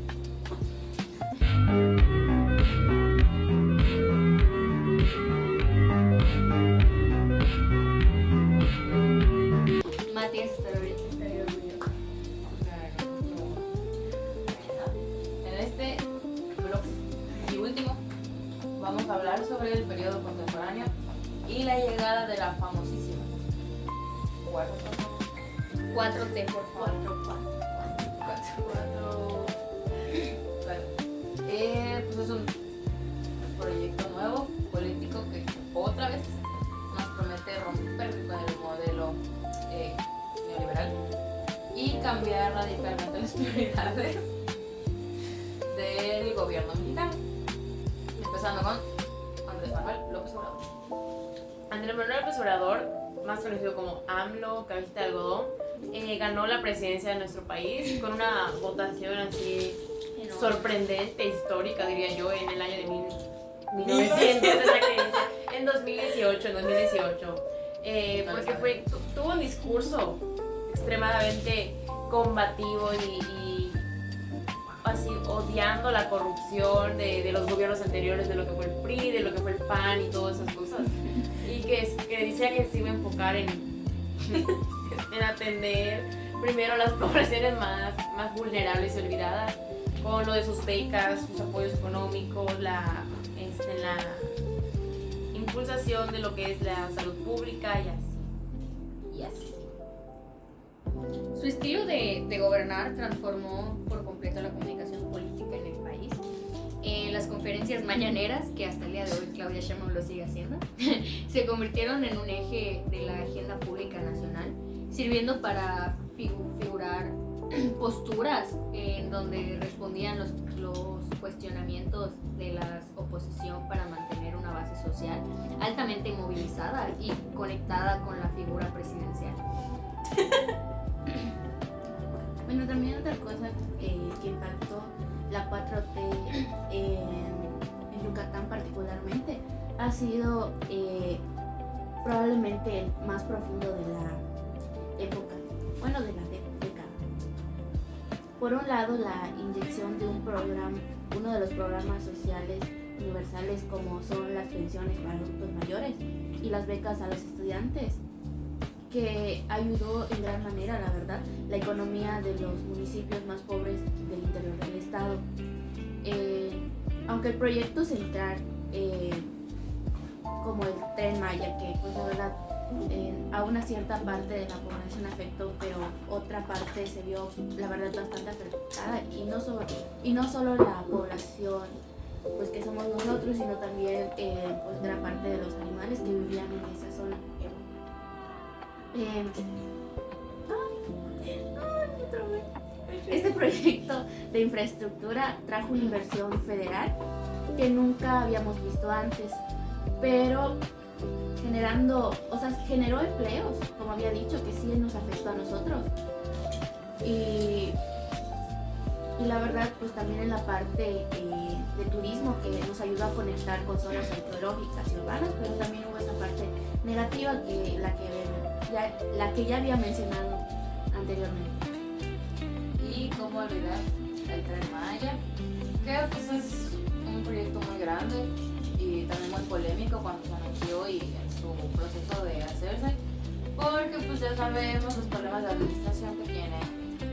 Matías estaría orgulloso. En este blog y último vamos a hablar sobre el periodo contemporáneo y la llegada de la famosísima 4T, por favor. 4. Pues es un proyecto nuevo, político, que otra vez nos promete romper con el modelo neoliberal y cambiar radicalmente las prioridades del gobierno mexicano. Empezando con Andrés Manuel López Obrador. Andrés Manuel López Obrador, más conocido como AMLO, cabecita de algodón, ganó la presidencia de nuestro país con una votación así sorprendente, histórica, diría yo, en el año de 1900, en 2018, porque tuvo un discurso extremadamente combativo y así odiando la corrupción de los gobiernos anteriores, de lo que fue el PRI, de lo que fue el PAN y todas esas cosas, y que decía que se iba a enfocar en atender primero las poblaciones más vulnerables y olvidadas, con lo de sus becas, sus apoyos económicos, la impulsación de lo que es la salud pública y así. Su estilo de gobernar transformó por completo la comunicación política en el país. En las conferencias mañaneras, que hasta el día de hoy Claudia Sheinbaum lo sigue haciendo, se convirtieron en un eje de la agenda pública nacional, sirviendo para figurar posturas en donde respondían los cuestionamientos de la oposición para mantener una base social altamente movilizada y conectada con la figura presidencial. Bueno, también otra cosa que impactó la 4T en Yucatán particularmente ha sido probablemente el más profundo de la época, bueno, de la década. Por un lado, la inyección de uno de los programas sociales universales, como son las pensiones para adultos mayores y las becas a los estudiantes, que ayudó en gran manera, la verdad, la economía de los municipios más pobres del interior del estado. Aunque el proyecto central, como el Tren Maya, que pues la verdad a una cierta parte de la población afectó, pero otra parte se vio, la verdad, bastante afectada, y no solo la población pues que somos nosotros, sino también pues gran parte de los animales que vivían en esa zona. Este proyecto de infraestructura trajo una inversión federal que nunca habíamos visto antes, pero generó empleos, como había dicho, que sí nos afectó a nosotros. Y Y la verdad, pues también en la parte de turismo que nos ayuda a conectar con zonas arqueológicas y urbanas, pero también hubo esa parte negativa que la que ya había mencionado anteriormente. Y cómo olvidar el Tren Maya, que pues es un proyecto muy grande y también muy polémico cuando se anunció y en su proceso de hacerse, porque pues ya sabemos los problemas de administración que tiene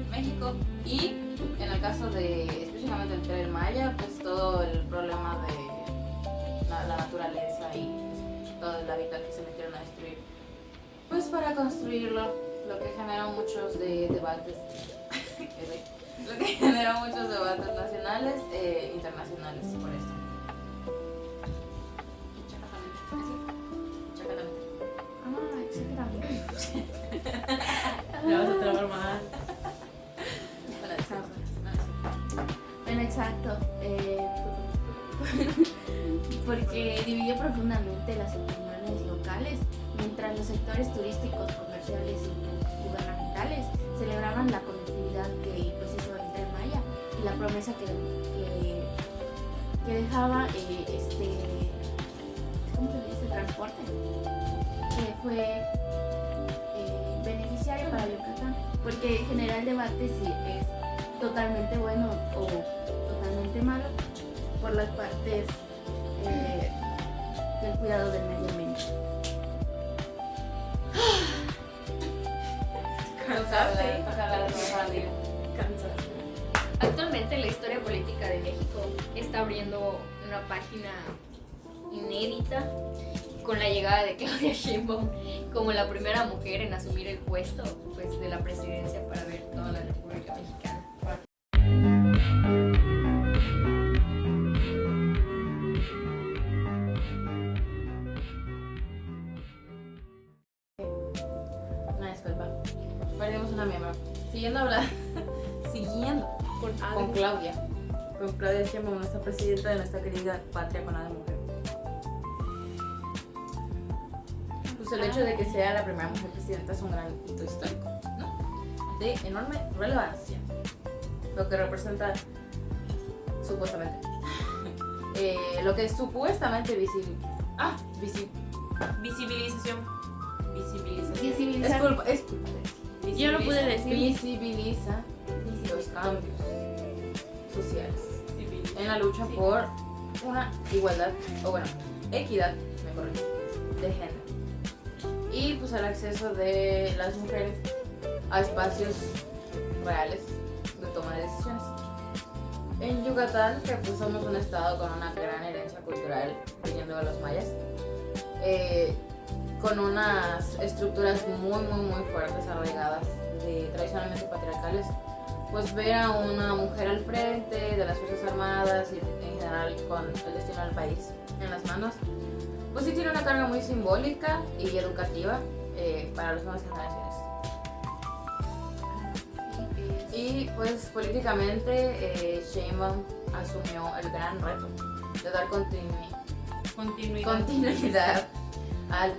México y en el caso de específicamente el Tren Maya, pues todo el problema de la naturaleza y todo el hábitat que se metieron a destruir, pues para construirlo, lo que generó muchos debates lo que generó muchos debates nacionales e internacionales por esto. Ya vas a trabar más. Bueno, exacto. Porque dividió profundamente las opiniones locales, mientras los sectores turísticos, comerciales y gubernamentales celebraban la conectividad que pues hizo el Tren Maya y la promesa que dejaba ¿cómo se dice? Transporte, que fue beneficiario para Yucatán, porque genera el debate si es totalmente bueno o totalmente malo por las partes del cuidado del medio ambiente. Cansaste. Actualmente la historia política de México está abriendo una página inédita con la llegada de Claudia Sheinbaum como la primera mujer en asumir el puesto pues, de la presidencia para ver toda la República Mexicana. Una disculpa, perdimos una miembro. Siguiendo con Claudia Sheinbaum, nuestra presidenta de nuestra querida patria con la de mujer. Pues el hecho de que sea la primera mujer presidenta es un gran hito histórico, ¿no? De enorme relevancia, lo que representa supuestamente lo que supuestamente Visibilización. Disculpa. Yo lo pude decir. Visibiliza los cambios sociales en la lucha por una igualdad, o bueno, equidad, mejor dicho, de género. Y pues el acceso de las mujeres a espacios reales de toma de decisiones. En Yucatán, que pues somos un estado con una gran herencia cultural viniendo de los mayas, con unas estructuras muy fuertes arraigadas, tradicionalmente patriarcales, pues ver a una mujer al frente de las Fuerzas Armadas y en general con el destino del país en las manos, pues sí tiene una carga muy simbólica y educativa para las nuevas generaciones. Y pues políticamente Sheinbaum asumió el gran reto de dar continuidad al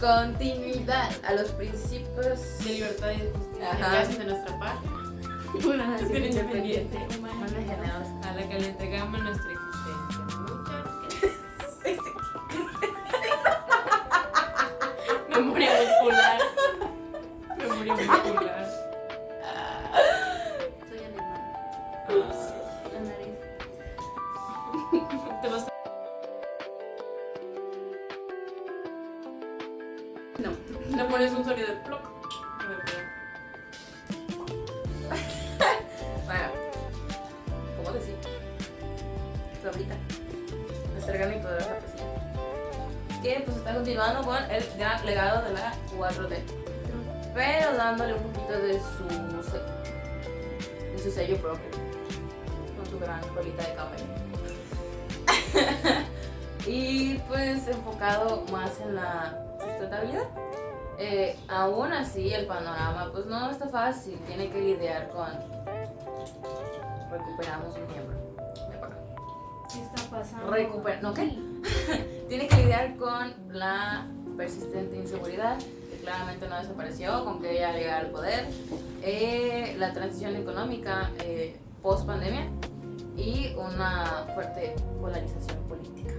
continuidad a los principios De libertad y de justicia. Ajá. Gracias de nuestra parte. Una nación Independiente. más generosos. A la que le entregamos nuestra existencia. Muchas Memoria muscular. Soy alemán. La nariz. Te vas a... No. Le pones un sonido de ploc. Bueno, ¿cómo decir? Ahorita, nuestra gran y poderosa presidenta, que pues está continuando con el gran legado de la 4T, pero dándole un poquito de su sello propio, con su gran colita de camello. Y pues enfocado más en la sustentabilidad. Aún así el panorama pues no está fácil, tiene que lidiar con recuperamos un miembro. ¿Qué está pasando? ¿No qué? Tiene que lidiar con la persistente inseguridad, que claramente no desapareció con que ella llegara al poder, la transición económica post pandemia y una fuerte polarización política.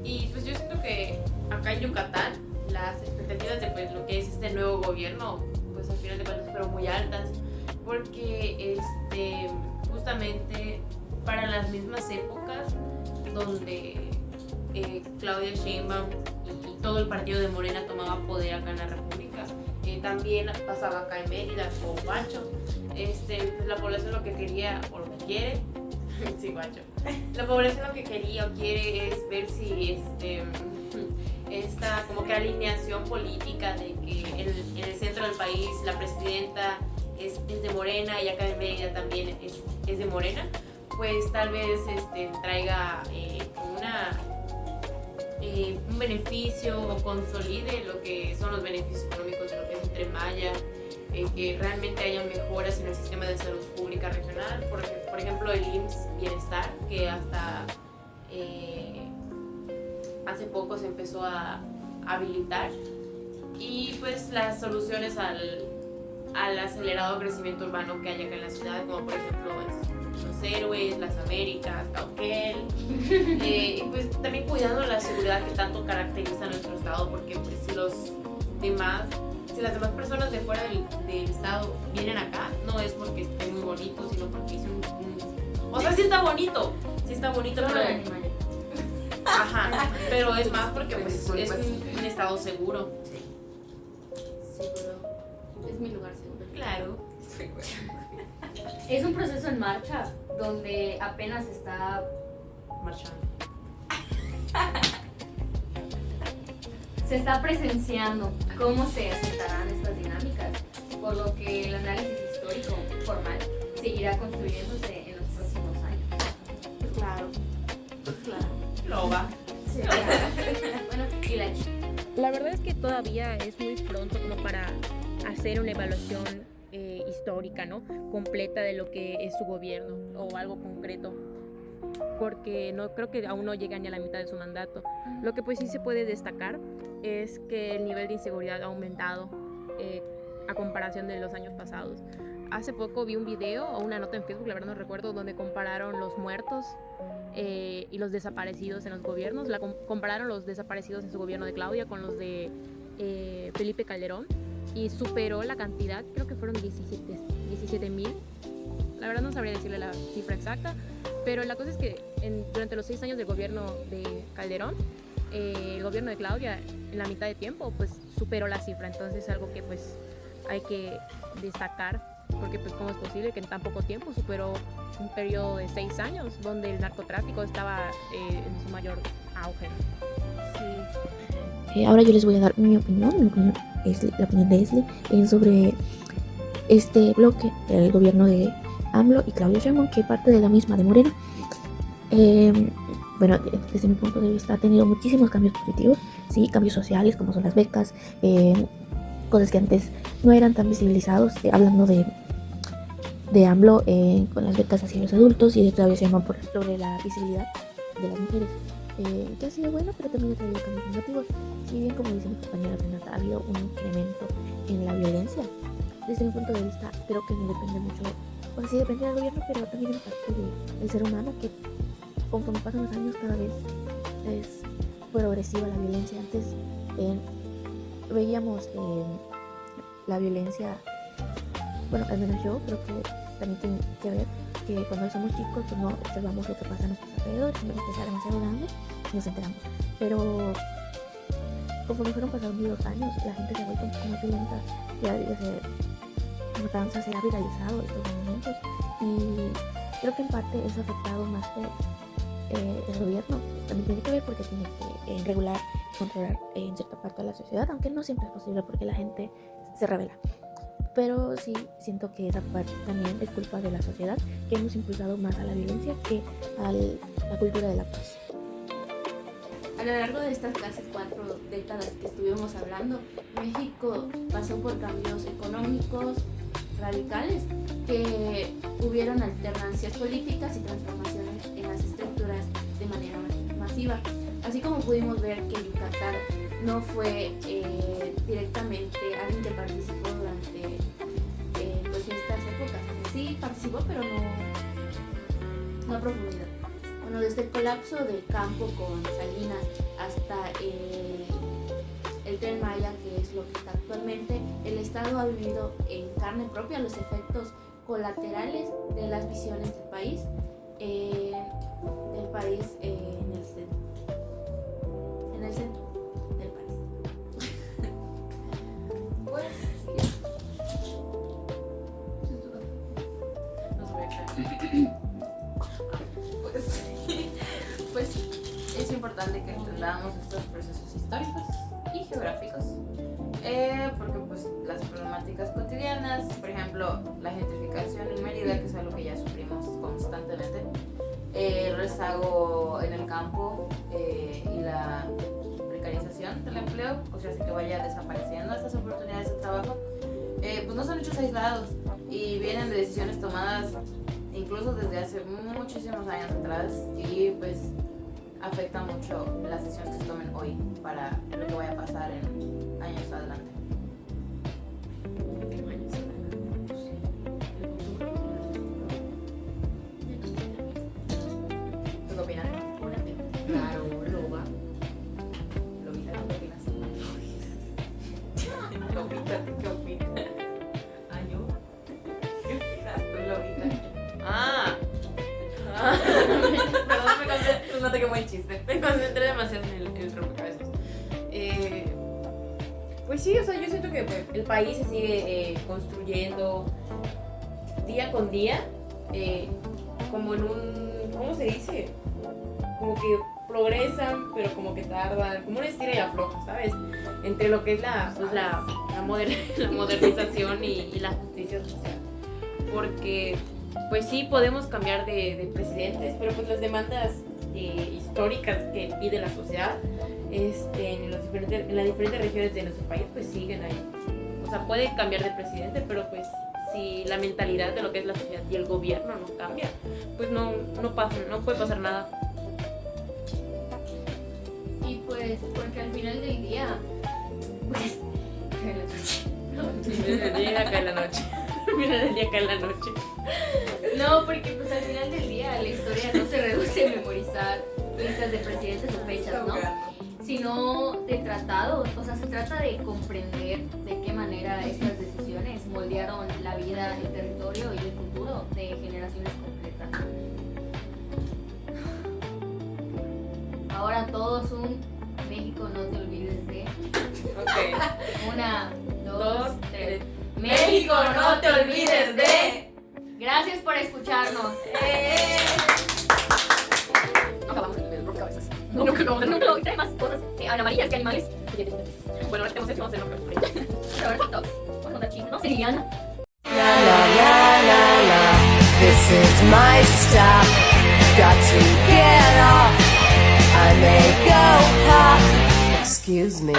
Y pues yo siento que acá en Yucatán las expectativas de pues lo que es este nuevo gobierno pues al final de cuentas fueron muy altas porque justamente para las mismas épocas donde Claudia Sheinbaum y todo el partido de Morena tomaba poder acá en la República, también pasaba acá en Mérida o Guacho, pues la población lo que quería o lo que quiere sí, Guacho, la población lo que quería o quiere es ver si esta como que alineación política de que en el centro del país la presidenta es de Morena y acá en Mérida también es de Morena, pues tal vez traiga un beneficio o consolide lo que son los beneficios económicos de lo que es el Tren Maya, que realmente haya mejoras en el sistema de salud pública regional, por ejemplo el IMSS Bienestar, que hasta hace poco se empezó a habilitar, y pues las soluciones al acelerado crecimiento urbano que hay acá en la ciudad, como por ejemplo Los Héroes, Las Américas, Cauquel, y pues también cuidando la seguridad que tanto caracteriza a nuestro estado, porque pues si las demás personas de fuera del estado vienen acá, no es porque esté muy bonito, sino porque es o sea, sí está bonito, pero ajá, pero es más porque pues es un estado seguro. Seguro. Es mi lugar seguro. Claro. Es un proceso en marcha donde apenas está Marchando. se está presenciando cómo se asentarán estas dinámicas, por lo que el análisis histórico formal seguirá construyéndose en los próximos años. Claro. Lo va. Sí. Bueno, y la verdad es que todavía es muy pronto como para hacer una evaluación histórica, ¿no? Completa de lo que es su gobierno o algo concreto, porque no creo que aún no llegue ni a la mitad de su mandato. Lo que pues sí se puede destacar es que el nivel de inseguridad ha aumentado a comparación de los años pasados. Hace poco vi un video o una nota en Facebook, la verdad no recuerdo, donde compararon los muertos y los desaparecidos en los gobiernos. Compararon los desaparecidos en su gobierno de Claudia con los de Felipe Calderón, y superó la cantidad, creo que fueron 17,000. La verdad no sabría decirle la cifra exacta, pero la cosa es que durante los 6 años del gobierno de Calderón, el gobierno de Claudia en la mitad de tiempo pues superó la cifra. Entonces es algo que pues hay que destacar, porque pues cómo es posible que en tan poco tiempo superó un periodo de 6 años donde el narcotráfico estaba en su mayor auge. Sí. Ahora yo les voy a dar mi opinión es la opinión de Esli sobre este bloque, el gobierno de AMLO y Claudia Sheinbaum, que parte de la misma de Morena. Bueno, desde mi punto de vista ha tenido muchísimos cambios positivos, sí, cambios sociales como son las becas, cosas que antes no eran tan visibilizados, hablando de AMLO con las becas hacia los adultos, y de Claudia Sheinbaum sobre la visibilidad de las mujeres, que ha sido bueno, pero también ha traído cambios negativos. Si bien, como dice mi compañera Renata, ha habido un incremento en la violencia, desde mi punto de vista creo que no depende mucho, o sea, sí depende del gobierno, pero también en parte del ser humano, que conforme pasan los años cada vez es progresiva la violencia. Antes veíamos la violencia, bueno, al menos yo creo que también tiene que ver que cuando somos chicos pues no observamos lo que pasa a nuestros alrededores, cuando nos pasa demasiado grande nos enteramos, pero conforme fueron pasando los años la gente se ha vuelto un poco más violenta, ya la matanza se ha viralizado estos momentos, y creo que en parte eso ha afectado más que el gobierno. También tiene que ver porque tiene que regular, controlar en cierta parte de la sociedad, aunque no siempre es posible porque la gente se rebela. Pero sí siento que esa parte también es culpa de la sociedad, que hemos impulsado más a la violencia que a la cultura de la paz. A lo largo de estas casi 4 décadas que estuvimos hablando, México pasó por cambios económicos radicales, que hubieron alternancias políticas y transformaciones en las estructuras de manera masiva. Así como pudimos ver que Yucatán no fue directamente alguien que participó durante pues estas épocas. Sí participó, pero no a profundidad. Bueno, desde el colapso del campo con Salinas hasta el Tren Maya, que es lo que está actualmente, el Estado ha vivido en carne propia los efectos colaterales de las visiones del país en el centro del país. Pues, no sabía qué. Pues es importante que entendamos estos procesos históricos y geográficos, porque pues las problemáticas cotidianas, por ejemplo, la gentrificación en Mérida, que es algo que ya sufrimos constantemente, el rezago en el campo y la precarización del empleo, o sea, que vaya desapareciendo estas oportunidades de trabajo, pues no son hechos aislados y vienen de decisiones tomadas incluso desde hace muchísimos años atrás, y pues afecta mucho las decisiones que se tomen hoy para lo que vaya a pasar en años adelante. ¿Tú qué opinas? Claro, loba. Lobita, ¿qué opinas? Lobita, ¿tú qué opinas? Ah, ¿yo? ¿Qué opinas tú, Lobita? Perdón, me concentré. No te quemó el chiste. Me concentré demasiado en el rompecabezas. Pues sí, o sea, yo siento que pues, el país se sigue construyendo día con día, como en un, ¿cómo se dice? Como que progresan, pero como que tardan, como una estira y afloja, ¿sabes? Entre lo que es la modernización y la justicia social. Porque, pues sí, podemos cambiar de presidentes, pero pues las demandas históricas que pide la sociedad en las diferentes regiones de nuestro país pues siguen ahí. O sea, puede cambiar de presidente, pero pues si la mentalidad de lo que es la sociedad y el gobierno no cambia, pues no puede pasar nada. Y pues, porque al final del día, pues, El día cae la noche. Mira, el día cae la noche. no, porque pues al final del día la historia no se reduce a memorizar listas de presidentes o fechas, ¿no? Sino de tratados, o sea, se trata de comprender de qué manera estas decisiones moldearon la vida, el territorio y el futuro de generaciones completas. Ahora todos México, no te olvides de... Ok. 1, 2, 3. México, no te olvides de... Gracias por escucharnos. Acabamos el rompecabezas. Nunca trae más cosas amarillas que animales. Bueno, ahora tenemos esto, vamos a hacer Pero ahora TikTok. Vamos a contar chistes. No, Siriana. La la la la la, this is my stop. Got to get off. I may go pop. Excuse me.